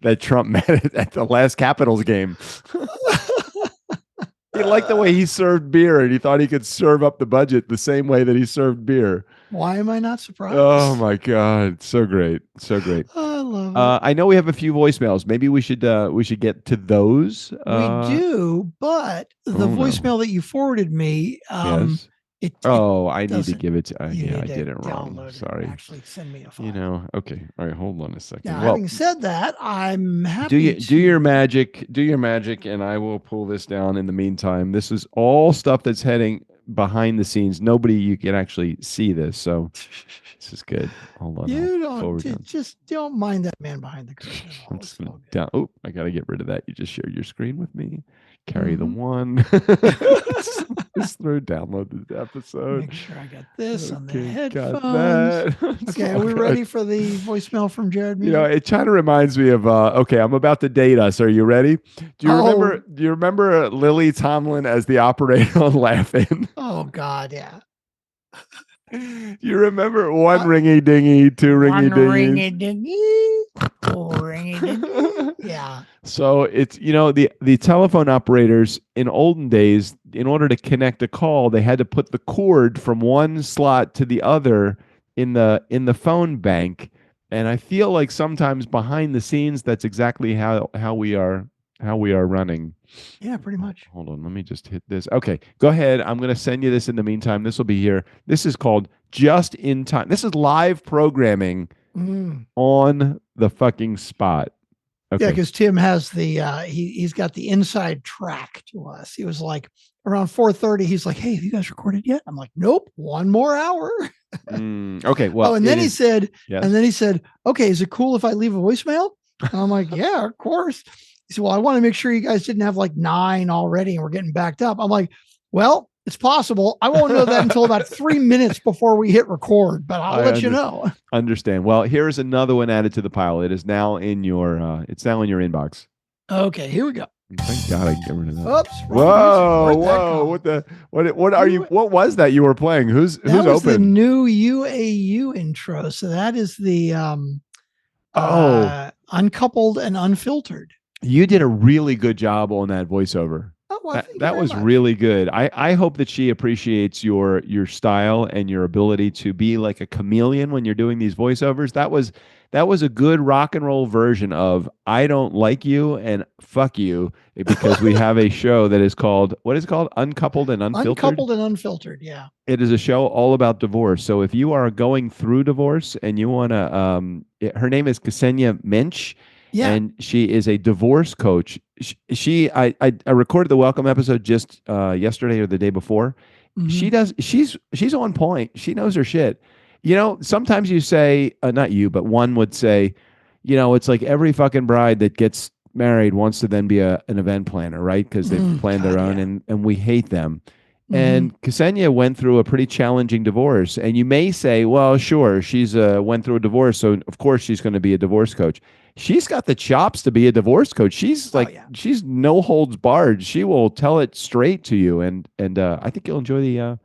that Trump met at the last Capitals game. He liked the way he served beer, and he thought he could serve up the budget the same way that he served beer. Why am I not surprised? Oh my God. So great. So great. I love it. I know we have a few voicemails. Maybe we should get to those. We do, but the voicemail that you forwarded me, yes. I need to give it to I did it wrong. Sorry. Actually send me a file. You know, okay. All right, hold on a second. Now, having said that, I'm happy do your magic, and I will pull this down in the meantime. This is all stuff that's heading behind the scenes. You can actually see this, so this is good. Hold on. You just don't mind that man behind the curtain. I'm just gonna down. Oh, I gotta get rid of that. You just shared your screen with me. Carry the one. Just download the episode. Make sure I got this on the headphones. Okay, are we ready for the voicemail from Jared Music? You know, it kind of reminds me of okay, I'm about to date us. Are you ready? Do you remember Lily Tomlin as the operator on Laughing? Oh God, yeah. You remember one ringy dingy, two ringy dingy, yeah. So it's, you know, the telephone operators in olden days, in order to connect a call, they had to put the cord from one slot to the other in the phone bank. And I feel like sometimes behind the scenes, that's exactly how we are running. Yeah, pretty much. Hold on, let me just hit this. Okay, go ahead. I'm going to send you this in the meantime. This will be here. This is called Just in Time. This is live programming on the fucking spot. Okay. Yeah, because Tim has the he's got the inside track to us. He was like around 4:30. He's like, "Hey, have you guys recorded yet?" I'm like, "Nope, one more hour." Okay, well. And then he said, "Okay, is it cool if I leave a voicemail?" And I'm like, "Yeah, of course." He said, "Well, I want to make sure you guys didn't have like 9 already and we're getting backed up." I'm like, "Well, it's possible. I won't know that until about 3 minutes before we hit record, but I'll let you know." Understand. Well, here's another one added to the pile. It is now in your inbox. Okay, here we go. Thank God I can get rid of that. Oops. Whoa. What was that you were playing? Who's that was open? The new UAU intro. So that is the uncoupled and unfiltered. You did a really good job on that voiceover. Oh, well, that was really good. I hope that she appreciates your style and your ability to be like a chameleon when you're doing these voiceovers. That was a good rock and roll version of "I don't like you" and "fuck you," because we have a show that is called, what is it called? Uncoupled and Unfiltered? Uncoupled and Unfiltered, yeah. It is a show all about divorce. So if you are going through divorce and you want to, her name is Ksenia Mensch, Yeah. And she is a divorce coach. I recorded the welcome episode just yesterday or the day before. She's on point. She knows her shit. Sometimes you say, not you, but one would say, it's like every fucking bride that gets married wants to then be an event planner, right? Because they've planned their own, and we hate them. And Ksenia went through a pretty challenging divorce. And you may say, well, sure, she's went through a divorce, so of course she's going to be a divorce coach. She's got the chops to be a divorce coach. She's she's no holds barred. She will tell it straight to you. And I think you'll enjoy the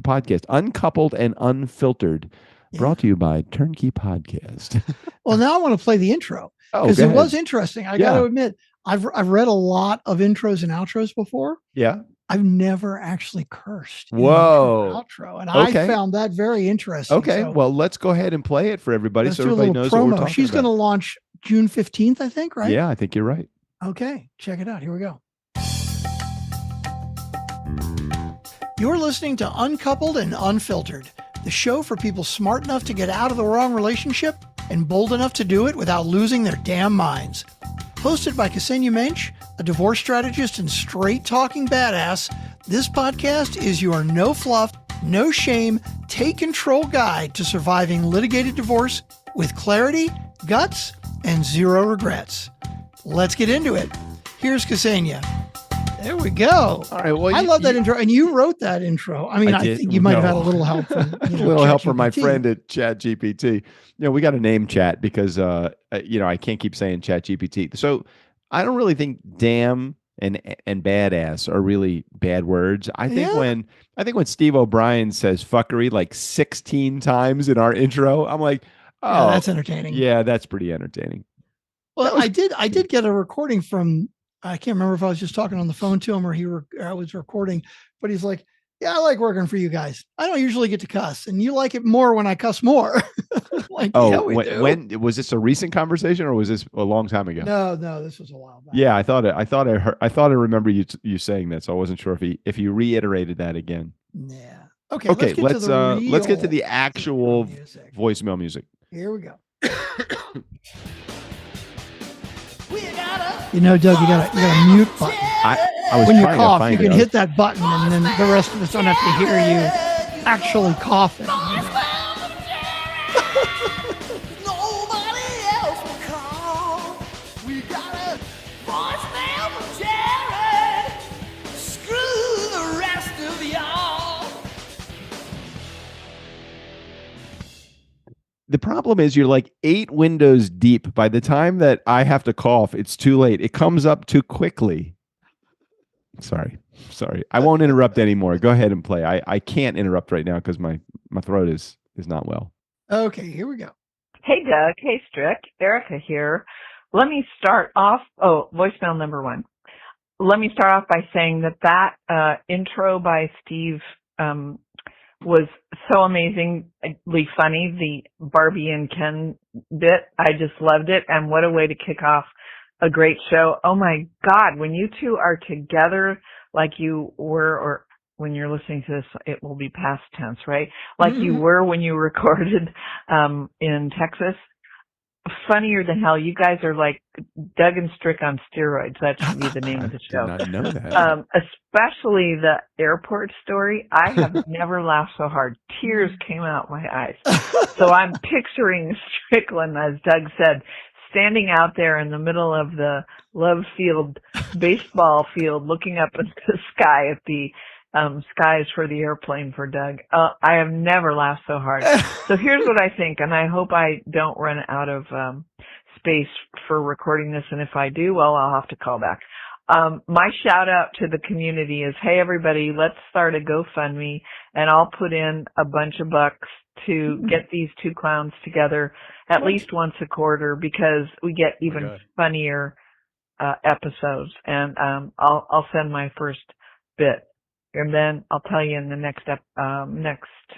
podcast, Uncoupled and Unfiltered, brought to you by Turnkey Podcast. Well, now I want to play the intro because it was interesting. I got to admit, I've read a lot of intros and outros before. Yeah. I've never actually cursed. Whoa. Outro, and I found that very interesting. Okay. So well, let's go ahead and play it for everybody so everybody knows promo. what we're talking She's going to launch June 15th, I think, right? Yeah, I think you're right. Okay. Check it out. Here we go. You're listening to Uncoupled and Unfiltered, the show for people smart enough to get out of the wrong relationship and bold enough to do it without losing their damn minds. Hosted by Ksenia Mensch, a divorce strategist and straight-talking badass, this podcast is your no-fluff, no-shame, take-control guide to surviving litigated divorce with clarity, guts, and zero regrets. Let's get into it. Here's Ksenia. There we go. All right. Well, I love that intro, and you wrote that intro. I mean, I think you might have had a little help from from my friend at ChatGPT. We got a name chat because I can't keep saying ChatGPT. So I don't really think damn and badass are really bad words. I think when Steve O'Brien says fuckery like 16 times in our intro, I'm like, oh, that's entertaining. Yeah, that's pretty entertaining. Well, I did get a recording from. I can't remember if I was just talking on the phone to him or I was recording, but he's like, yeah, I like working for you guys. I don't usually get to cuss, and you like it more when I cuss more. Like, when was this a recent conversation or was this a long time ago? No, this was a while back. Yeah, I thought I remember you saying that, so I wasn't sure if you reiterated that again. Yeah. Okay. Let's get to the actual voicemail music. Here we go. Doug, you got a mute button. I was when you trying cough, to find you can it. hit that button, and then the rest of us don't have to hear you actually coughing. The problem is you're like 8 windows deep. By the time that I have to cough, it's too late. It comes up too quickly. Sorry. I won't interrupt anymore. Go ahead and play. I can't interrupt right now because my throat is not well. Okay, here we go. Hey, Doug. Hey, Strick. Erica here. Let me start off. Voicemail number 1. Let me start off by saying that intro by Steve was so amazingly funny. The Barbie and Ken bit, I just loved it. And what a way to kick off a great show. Oh my God, when you two are together like you were, or when you're listening to this, it will be past tense, right? Like you were when you recorded in Texas. Funnier than hell. You guys are like Doug and Strick on steroids. That should be the name of the show. I did not know that. Especially the airport story. I have never laughed so hard. Tears came out my eyes. So I'm picturing Strickland, as Doug said, standing out there in the middle of the Love Field baseball field, looking up at the sky at the skies for the airplane for Doug. I have never laughed so hard. So here's what I think, and I hope I don't run out of space for recording this, and if I do, well, I'll have to call back. My shout out to the community is, hey everybody, let's start a GoFundMe, and I'll put in a bunch of bucks to get these two clowns together at least once a quarter, because we get even funnier episodes, and I'll send my first bit. And then I'll tell you in the next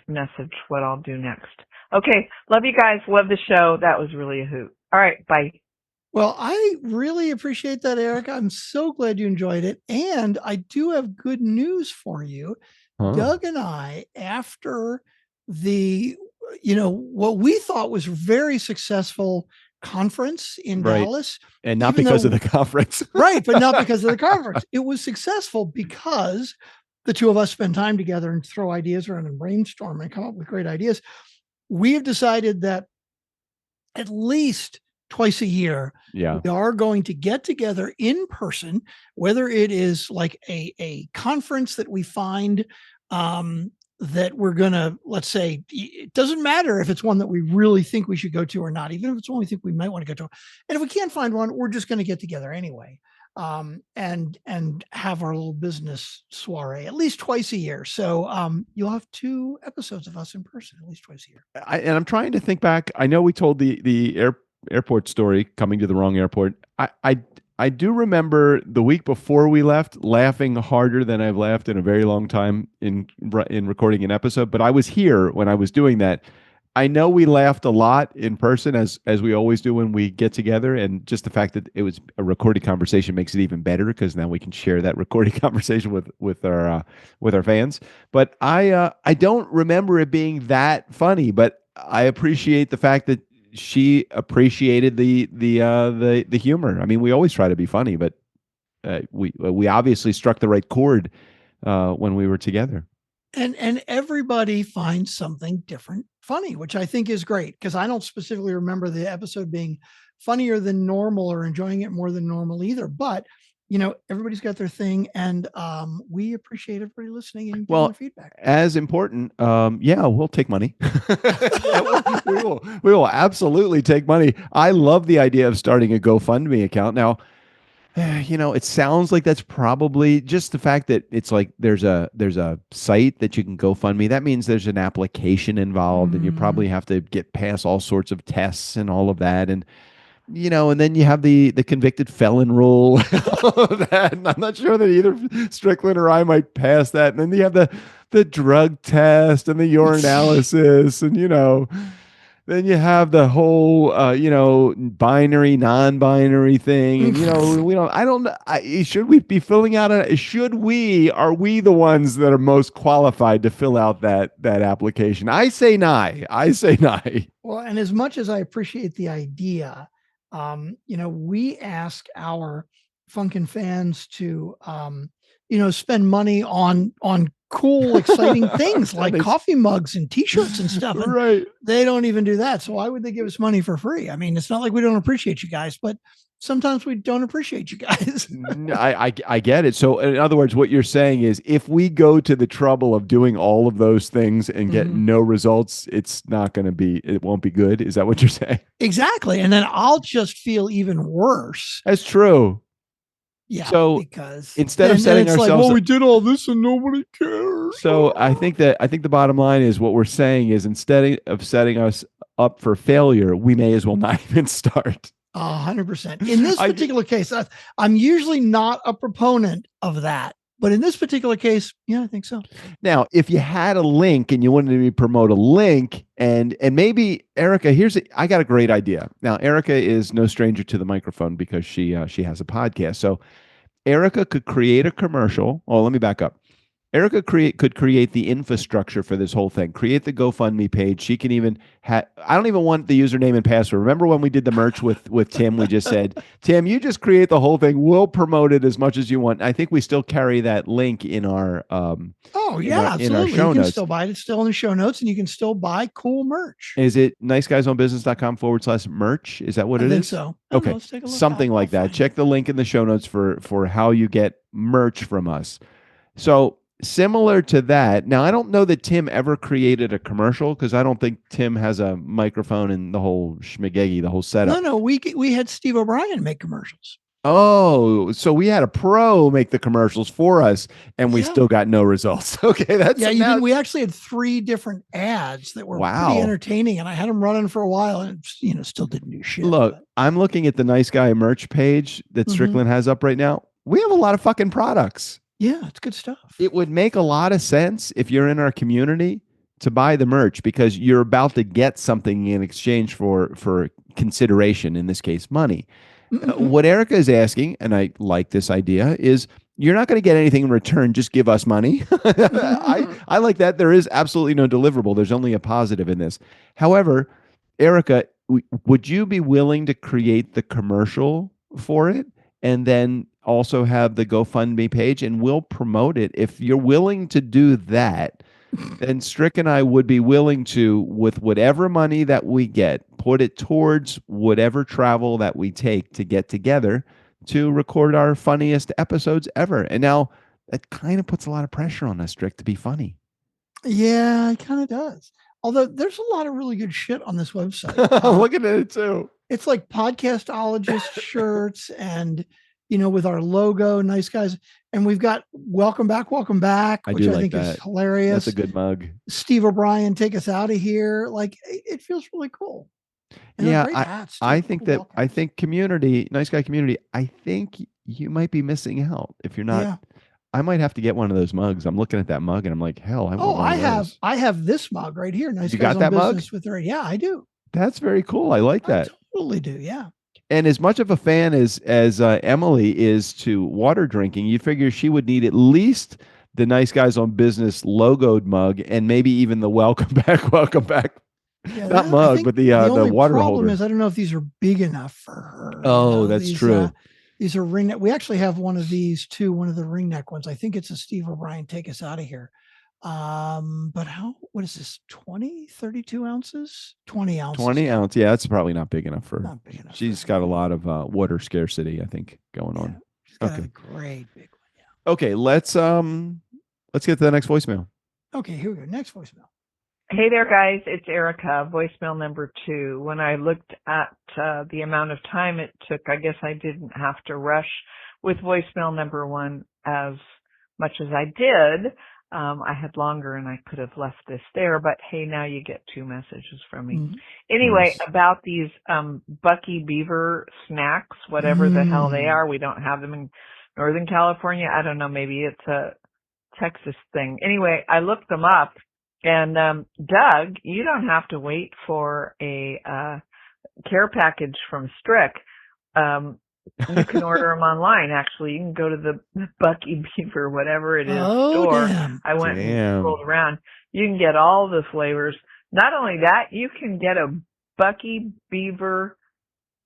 message what I'll do next. Okay. Love you guys. Love the show. That was really a hoot. All right. Bye. Well, I really appreciate that, Erica. I'm so glad you enjoyed it. And I do have good news for you. Doug and I, after the, what we thought was very successful conference in Right. Dallas. And not Even because though- of the conference. Right, but not because of the conference. It was successful because the two of us spend time together and throw ideas around and brainstorm and come up with great ideas. We have decided that at least twice a year, Yeah. we are going to get together in person, whether it is like a conference that we find that we're going to, let's say, it doesn't matter if it's one that we really think we should go to or not, even if it's one we think we might want to go to. And if we can't find one, we're just going to get together anyway. And have our little business soiree at least twice a year. So you'll have 2 episodes of us in person at least twice a year. And I'm trying to think back. I know we told the airport story, coming to the wrong airport. I do remember the week before we left laughing harder than I've laughed in a very long time in recording an episode. But I was here when I was doing that. I know we laughed a lot in person, as we always do when we get together, and just the fact that it was a recorded conversation makes it even better, because now we can share that recorded conversation with our fans. But I don't remember it being that funny, but I appreciate the fact that she appreciated the humor. I mean, we always try to be funny, but we obviously struck the right chord when we were together. And everybody finds something different funny, which I think is great, because I don't specifically remember the episode being funnier than normal or enjoying it more than normal either. But everybody's got their thing, and we appreciate everybody listening and giving their feedback. As important, we'll take money. we will absolutely take money. I love the idea of starting a GoFundMe account. Now, it sounds like that's probably just the fact that it's like there's a site that you can GoFundMe. That means there's an application involved, and you probably have to get past all sorts of tests and all of that. And and then you have the convicted felon rule. And I'm not sure that either Strickland or I might pass that. And then you have the drug test and the urinalysis, and then you have the whole binary, non-binary thing. And should we be filling out are we the ones that are most qualified to fill out that application? I say nay. Well, and as much as I appreciate the idea, we ask our Funkin' fans to, spend money on cool, exciting things like coffee mugs and T-shirts and stuff. And right. They don't even do that. So why would they give us money for free? I mean, it's not like we don't appreciate you guys, but sometimes we don't appreciate you guys. I get it. So in other words, what you're saying is, if we go to the trouble of doing all of those things and get no results, it won't be good. Is that what you're saying? Exactly. And then I'll just feel even worse. That's true. Yeah. So because instead of setting ourselves, like, we did all this and nobody cares. So I think the bottom line is, what we're saying is, instead of setting us up for failure, we may as well not even start. 100%. In this particular case, I'm usually not a proponent of that, but in this particular case, yeah, I think so. Now, if you had a link and you wanted to promote a link, and maybe Erica, I got a great idea. Now, Erica is no stranger to the microphone because she has a podcast. So Erica could create a commercial. Oh, let me back up. Erica could create the infrastructure for this whole thing. Create the GoFundMe page. She can even I don't even want the username and password. Remember when we did the merch with Tim? We just said, Tim, you just create the whole thing. We'll promote it as much as you want. I think we still carry that link in our absolutely. In our show you can notes. Still buy it. It's still in the show notes, and you can still buy cool merch. Is it niceguysownbusiness.com/merch? Is that what it is? I think so. Okay, let's take a look. something like that. Check the link in the show notes for how you get merch from us. So, similar to that. Now, I don't know that Tim ever created a commercial, because I don't think Tim has a microphone and the whole schmagegi, the whole setup. No, we had Steve O'Brien make commercials. Oh, so we had a pro make the commercials for us, and we still got no results. Okay, we actually had 3 different ads that were pretty entertaining, and I had them running for a while, and still didn't do shit. Look, I'm looking at the Nice Guy merch page that Strickland has up right now. We have a lot of fucking products. Yeah, it's good stuff. It would make a lot of sense if you're in our community to buy the merch, because you're about to get something in exchange for consideration, in this case, money. What Erica is asking, and I like this idea, is you're not going to get anything in return. Just give us money. I like that. There is absolutely no deliverable. There's only a positive in this. However, Erica, would you be willing to create the commercial for it and then also have the GoFundMe page, and we'll promote it? If you're willing to do that, then Strick and I would be willing to, with whatever money that we get, put it towards whatever travel that we take to get together to record our funniest episodes ever. And now that kind of puts a lot of pressure on us, Strick, to be funny. Yeah, it kind of does. Although there's a lot of really good shit on this website. I'm looking at it too. It's like Podcastologist shirts and, with our logo, Nice Guys. And we've got Welcome Back, which I think is hilarious. That's a good mug. Steve O'Brien, Take Us Out of Here. Like, it feels really cool. And yeah, I think community, Nice Guy community, I think you might be missing out if you're not. Yeah. I might have to get one of those mugs. I'm looking at that mug and I'm like, hell, I have this mug right here. Nice you Guys got that mug? Yeah, I do. That's very cool. I like that. I totally do. Yeah. And as much of a fan as Emily is to water drinking, you figure she would need at least the Nice Guys on Business logoed mug and maybe even the welcome back. Yeah, not mug, but the water holder. The problem is I don't know if these are big enough for her. Oh, that's true. These are ring neck. We actually have one of these too, one of the ring neck ones. I think it's a Steve O'Brien, Take Us Out of Here. But what is this? 32 ounces? 20 ounces. 20 ounce. Yeah, that's probably not big enough for her. Not big enough. She's got a lot of water scarcity, I think, going on. She's got a great big one. Yeah. Okay, let's get to the next voicemail. Okay, here we go. Next voicemail. Hey there, guys. It's Erica, voicemail number 2. When I looked at the amount of time it took, I guess I didn't have to rush with voicemail number 1 as much as I did. I had longer and I could have left this there, but hey, now you get 2 messages from me. Mm-hmm. Anyway, about these Bucky Beaver snacks, whatever the hell they are. We don't have them in Northern California. I don't know. Maybe it's a Texas thing. Anyway, I looked them up. And Doug, you don't have to wait for a care package from Strick. You can order them online. Actually, you can go to the Bucky Beaver, whatever it is, store. Damn. I went and scrolled around. You can get all the flavors. Not only that, you can get a Bucky Beaver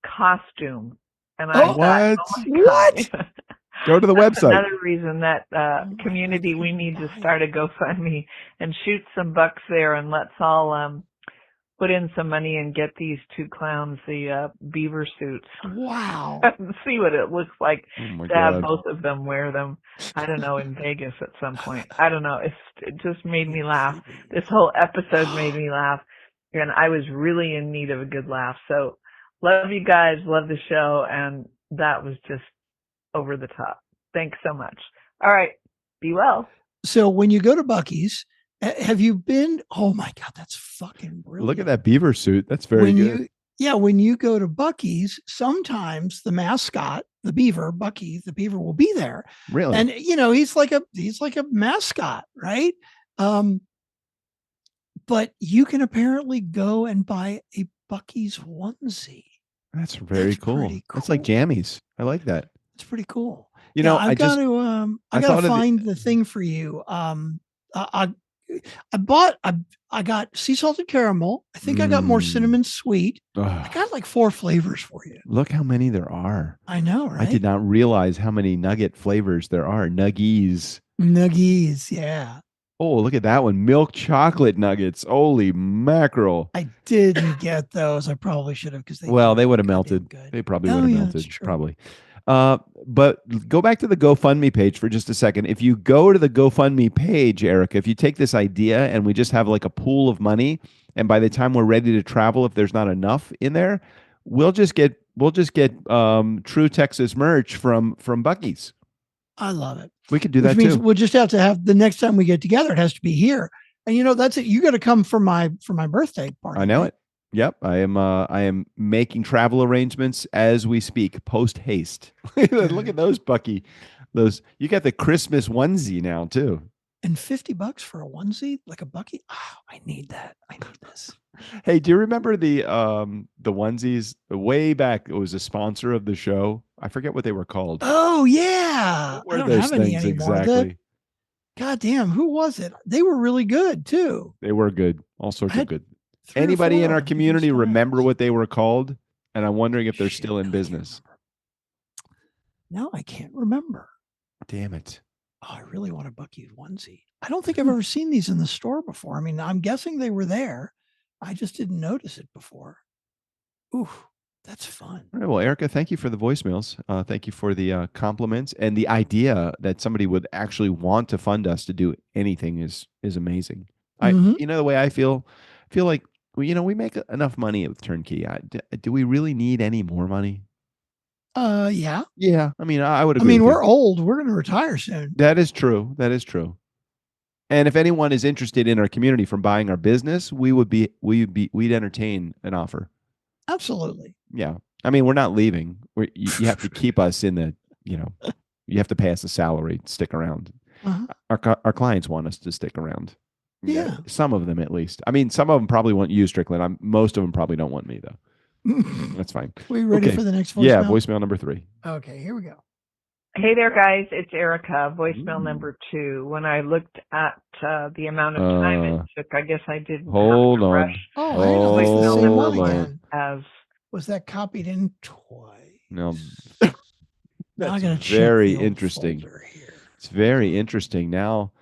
costume. And I thought, what? Go to the website. Another reason that community, we need to start a GoFundMe and shoot some bucks there, and let's all put in some money and get these 2 clowns the beaver suits. Wow. See what it looks like to have both of them wear them. I don't know, in Vegas at some point. I don't know. It just made me laugh. This whole episode made me laugh, and I was really in need of a good laugh. So love you guys, love the show, and that was just over the top. Thanks so much. All right. Be well. So when you go to Buc-ee's, have you been? Oh my God, that's fucking brilliant. Look at that beaver suit. That's very good. When you go to Buc-ee's, sometimes the mascot, the beaver, Bucky, the beaver will be there. Really? And he's like a mascot, right? But you can apparently go and buy a Buc-ee's onesie. That's very cool. That's like jammies. I like that. It's pretty cool. I got to find the thing for you. I got sea salted caramel. I think I got more cinnamon sweet. I got like 4 flavors for you. Look how many there are. I know, right? I did not realize how many nugget flavors there are. Nuggies, yeah. Oh, look at that one. Milk chocolate nuggets. Holy mackerel. I didn't get those. I probably should have, because they would have melted. They probably would have melted. Probably. But go back to the GoFundMe page for just a second. If you go to the GoFundMe page, Erica, if you take this idea and we just have like a pool of money, and by the time we're ready to travel, if there's not enough in there, we'll just get True Texas merch from Buc-ee's. I love it. We could do that means too. We'll just have to have the next time we get together. It has to be here, and that's it. You got to come for my birthday party. I know it. Yep, I am making travel arrangements as we speak, post haste. Look at those, Bucky. You got the Christmas onesie now too. And $50 for a onesie, like a Bucky. Oh, I need that. I need this. Hey, do you remember the onesies way back? It was a sponsor of the show. I forget what they were called. Oh yeah, I don't have any anymore. Exactly. God damn, who was it? They were really good too. They were good. All sorts of good. Anybody in our community remember what they were called? And I'm wondering if they're still in business. No, I can't remember. Damn it. Oh, I really want a Buc-ee's onesie. I don't think I've ever seen these in the store before. I mean, I'm guessing they were there. I just didn't notice it before. Ooh, that's fun. All right, well, Erica, thank you for the voicemails. Thank you for the compliments, and the idea that somebody would actually want to fund us to do anything is amazing. The way I feel like we make enough money with Turnkey. Do we really need any more money? Yeah. Yeah. I mean, I would agree. I mean, we're old. We're going to retire soon. That is true. And if anyone is interested in our community from buying our business, we'd entertain an offer. Absolutely. Yeah. I mean, we're not leaving. You have to keep us in the, you have to pay us a salary to stick around. Our clients want us to stick around. Yeah. Some of them, at least. I mean, some of them probably want you, Strickland. Most of them probably don't want me, though. That's fine. We ready for the next voicemail? Yeah, voicemail number 3. Okay, here we go. Hey there, guys. It's Erica, voicemail number 2. When I looked at the amount of time it took, I guess I didn't Hold have to on. rush. Oh, hang on. It's the same one Hold again. As Was that copied in twice? No. Now I gotta check very the old interesting. folder here. It's very interesting. Now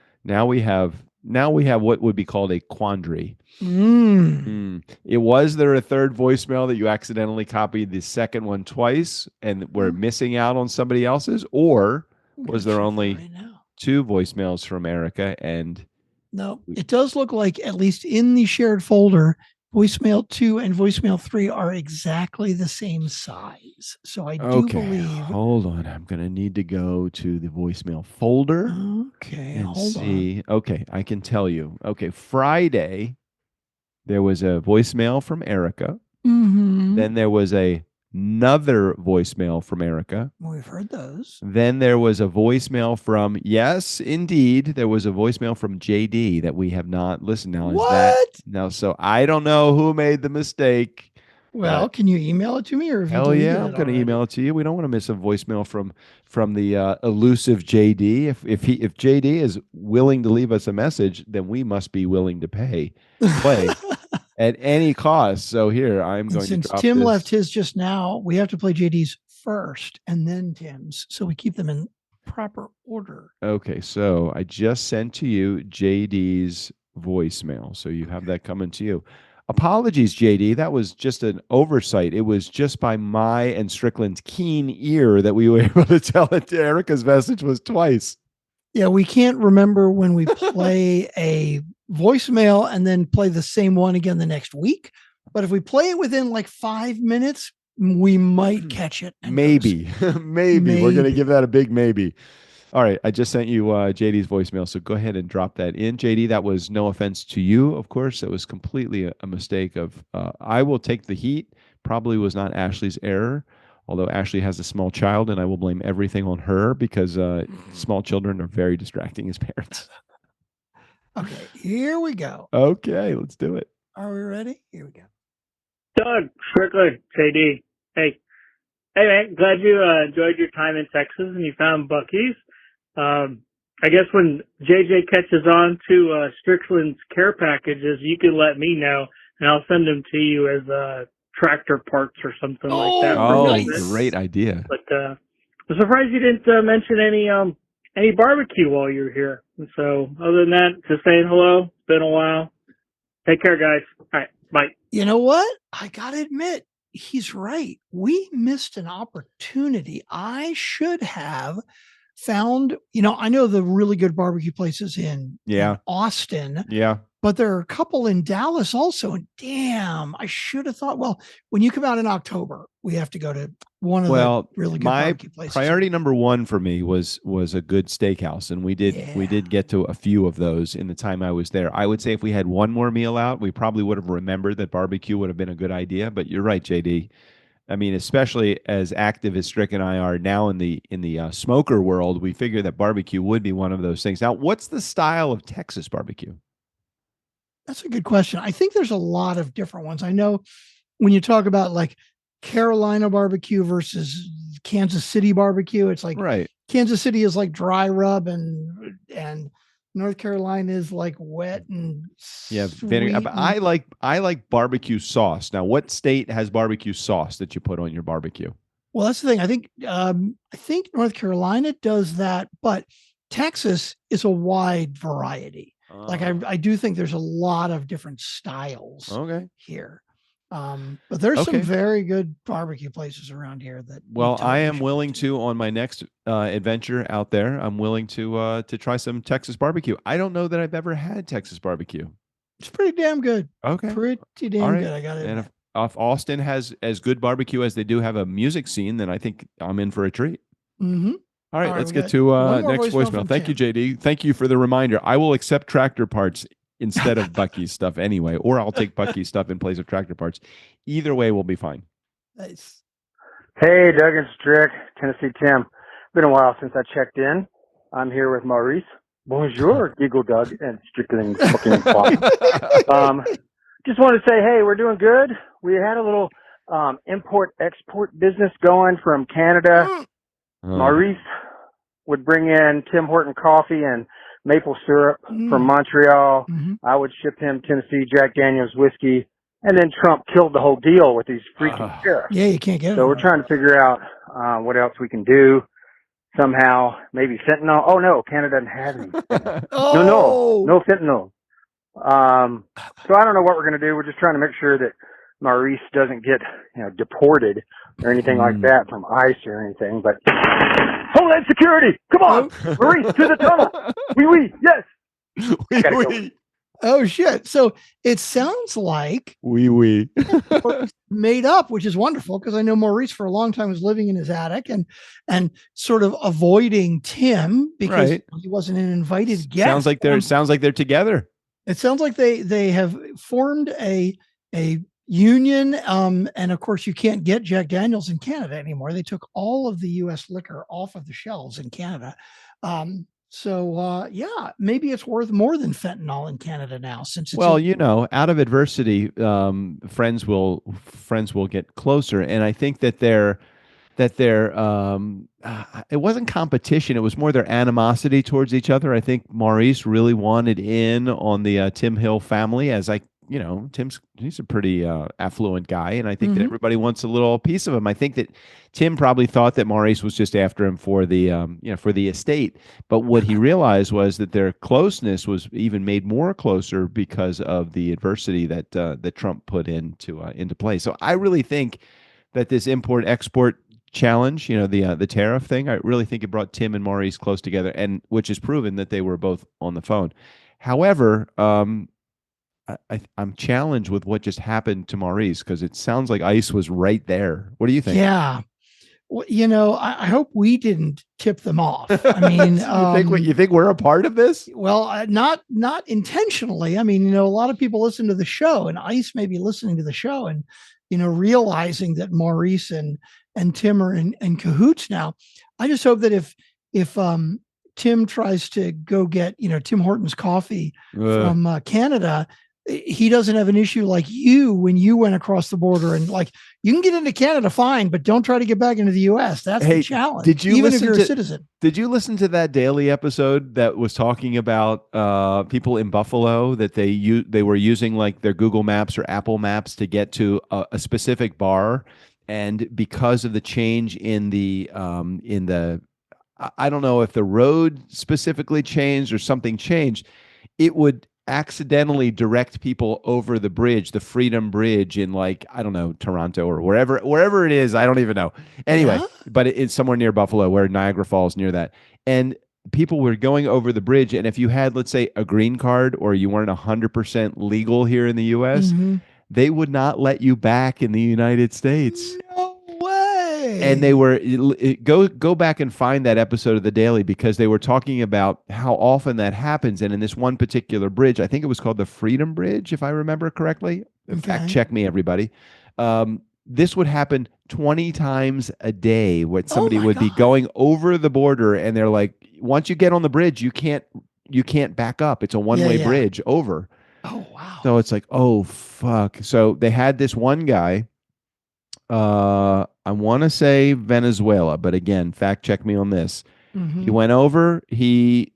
we have what would be called a quandary. It was there a third voicemail that you accidentally copied the second one twice and we're missing out on somebody else's, or was there only 2 voicemails from Erica? And no, it does look like, at least in the shared folder, voicemail 2 and voicemail 3 are exactly the same size. So I do believe. Hold on, I'm gonna need to go to the voicemail folder. Okay, and hold see. Okay, I can tell you. Okay, Friday there was a voicemail from Erica. Then there was another voicemail from Erica. We've heard those. Then there was a voicemail from, yes, indeed, there was a voicemail from JD that we have not listened now. So I don't know who made the mistake. Well, can you email it to me, or if hell yeah, I'm going to email it to you. We don't want to miss a voicemail from the elusive JD. If JD is willing to leave us a message, then we must be willing to play at any cost. So here I'm going to drop Tim this. left his just now, we have to play JD's first and then Tim's, so we keep them in proper order. Okay, so I just sent to you JD's voicemail, so you have that coming to you. Apologies, JD. That was just an oversight. It was just by my and Strickland's keen ear that we were able to tell that Erica's message was twice. Yeah, we can't remember when we play a voicemail and then play the same one again the next week. But if we play it within like 5 minutes, we might catch it. Maybe. Maybe. We're going to give that a big maybe. All right. I just sent you JD's voicemail, so go ahead and drop that in. JD, that was no offense to you, of course. That was completely a mistake of, I will take the heat. Probably was not Ashley's error, although Ashley has a small child, and I will blame everything on her because small children are very distracting as parents. Okay, here we go. Okay, let's do it. Are we ready? Here we go. Doug, Strickland, JD. Hey man, glad you enjoyed your time in Texas and you found Buc-ee's. I guess when JJ catches on to Strickland's care packages, you can let me know, and I'll send them to you as tractor parts or something like that. Oh, nice. Great idea. But I'm surprised you didn't mention any barbecue while you were here. And so other than that, just saying hello. It's been a while. Take care, guys. All right, bye. You know what? I got to admit, he's right. We missed an opportunity. I should have found, I know the really good barbecue places in Austin. Yeah. But there are a couple in Dallas also. And damn, I should have thought, well, when you come out in October, we have to go to one of the really good barbecue places. Priority number 1 for me was a good steakhouse. And we did get to a few of those in the time I was there. I would say if we had one more meal out, we probably would have remembered that barbecue would have been a good idea. But you're right, JD. I mean, especially as active as Strick and I are now in the smoker world, we figure that barbecue would be one of those things. Now, what's the style of Texas barbecue? That's a good question. I think there's a lot of different ones. I know when you talk about like Carolina barbecue versus Kansas City barbecue, it's like Kansas City is like dry rub and North Carolina is like wet and vinegar. But I like barbecue sauce. Now, what state has barbecue sauce that you put on your barbecue? Well, that's the thing. I think North Carolina does that, but Texas is a wide variety. Like I do think there's a lot of different styles here. But there's some very good barbecue places around here that. Well, I am willing to on my next adventure out there. I'm willing to try some Texas barbecue. I don't know that I've ever had Texas barbecue. It's pretty damn good. Okay, pretty damn good. I got it. And if Austin has as good barbecue as they do have a music scene, then I think I'm in for a treat. Mm-hmm. All right, let's get to next voicemail. Thank you, JD. Thank you for the reminder. I will accept tractor parts instead of Bucky's stuff anyway, or I'll take Bucky's stuff in place of tractor parts. Either way, we'll be fine. Nice. Hey, Doug and Strick, Tennessee Tim. Been a while since I checked in. I'm here with Maurice. Bonjour, Giggle Doug and Strickling fucking Fox. Just wanted to say, hey, we're doing good. We had a little import-export business going from Canada. Maurice would bring in Tim Horton coffee and maple syrup from Montreal. I would ship him Tennessee Jack Daniels whiskey. And then Trump killed the whole deal with these freaking tariffs. Yeah, you can't get it. So we're trying to figure out what else we can do. Somehow, maybe fentanyl. Oh, no, Canada doesn't have any fentanyl. No fentanyl. So I don't know what we're going to do. We're just trying to make sure that Maurice doesn't get deported or anything like that from ICE or anything. But Homeland Security, come on, Maurice, to the tunnel. Oui, yes. Oui. Oh shit! So it sounds like we made up, which is wonderful because I know Maurice for a long time was living in his attic and sort of avoiding Tim because he wasn't an invited guest. Sounds like they're together. It sounds like they have formed a union, and of course you can't get Jack Daniels in Canada anymore. They took all of the U.S. liquor off of the shelves in Canada. So maybe it's worth more than fentanyl in Canada now. Since it's out of adversity, friends will get closer, and I think that it wasn't competition; it was more their animosity towards each other. I think Maurice really wanted in on the Tim Hill family, as he's a pretty affluent guy, and I think that everybody wants a little piece of him. I think that Tim probably thought that Maurice was just after him for the for the estate, but what he realized was that their closeness was even made more closer because of the adversity that Trump put into play. So I really think that this import-export challenge, the tariff thing, I really think it brought Tim and Maurice close together, and which is proven that they were both on the phone. However, I'm challenged with what just happened to Maurice because it sounds like ICE was right there. What do you think? Yeah. Well, I hope we didn't tip them off. I mean, you think we're a part of this? Well, not intentionally. I mean, a lot of people listen to the show, and ICE may be listening to the show and realizing that Maurice and Tim are in cahoots now. I just hope that if Tim tries to go get Tim Hortons coffee from Canada, he doesn't have an issue like you when you went across the border and you can get into Canada fine, but don't try to get back into the US. That's the challenge. Did you even if you're a citizen? Did you listen to that daily episode that was talking about people in Buffalo that they were using like their Google Maps or Apple Maps to get to a specific bar, and because of the change in the I don't know if the road specifically changed or something changed, it would accidentally direct people over the bridge, the Freedom Bridge in Toronto or wherever it is. I don't even know. Anyway, but it's somewhere near Buffalo, where Niagara Falls, near that. And people were going over the bridge. And if you had, let's say, a green card or you weren't 100% legal here in the US, they would not let you back in the United States. No way. And they were go back and find that episode of The Daily, because they were talking about how often that happens. And in this one particular bridge, I think it was called the Freedom Bridge, if I remember correctly. In fact, check me, everybody. This would happen 20 times a day, where somebody would be going over the border, and they're like, once you get on the bridge, you can't back up. It's a one-way bridge over. Oh, wow. So it's like, oh, fuck. So they had this one guy, I want to say Venezuela, but again, fact check me on this. He went over, he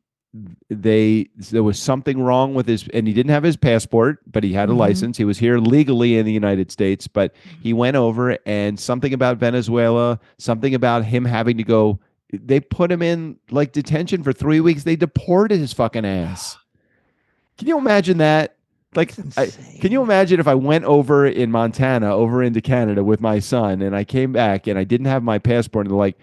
there was something wrong with his, and he didn't have his passport, but he had a license. He was here legally in the United States, but he went over, and something about Venezuela, something about him having to go. They put him in like detention for 3 weeks. They deported his fucking ass. Can you imagine that? Like, can you imagine if I went over in Montana, over into Canada with my son, and I came back and I didn't have my passport, and they're like,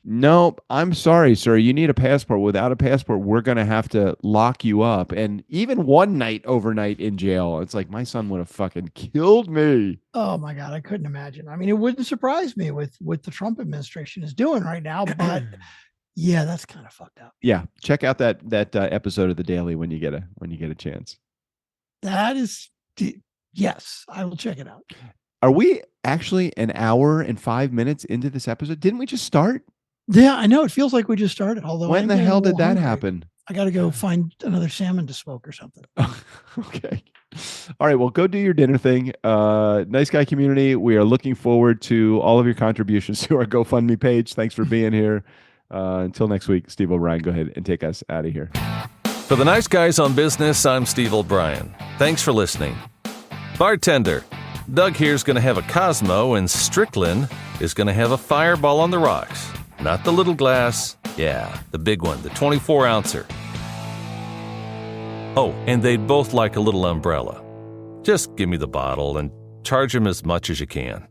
"No, I'm sorry, sir. You need a passport. Without a passport, we're going to have to lock you up." And even one night overnight in jail, it's like my son would have fucking killed me. Oh my God, I couldn't imagine. I mean, it wouldn't surprise me with the Trump administration is doing right now, but yeah, that's kind of fucked up. Yeah, check out that episode of The Daily when you get a chance. That is, yes, I will check it out. Are we actually an hour and 5 minutes into this episode? Didn't we just start? Yeah, I know. It feels like we just started. Although, when the hell did that happen? I got to go find another salmon to smoke or something. Okay. All right. Well, go do your dinner thing. Nice Guy community. We are looking forward to all of your contributions to our GoFundMe page. Thanks for being here. Until next week, Steve O'Brien, go ahead and take us out of here. For the Nice Guys on Business, I'm Steve O'Brien. Thanks for listening. Bartender, Doug here's going to have a Cosmo, and Strickland is going to have a Fireball on the rocks. Not the little glass. Yeah, the big one, the 24-ouncer. Oh, and they'd both like a little umbrella. Just give me the bottle and charge them as much as you can.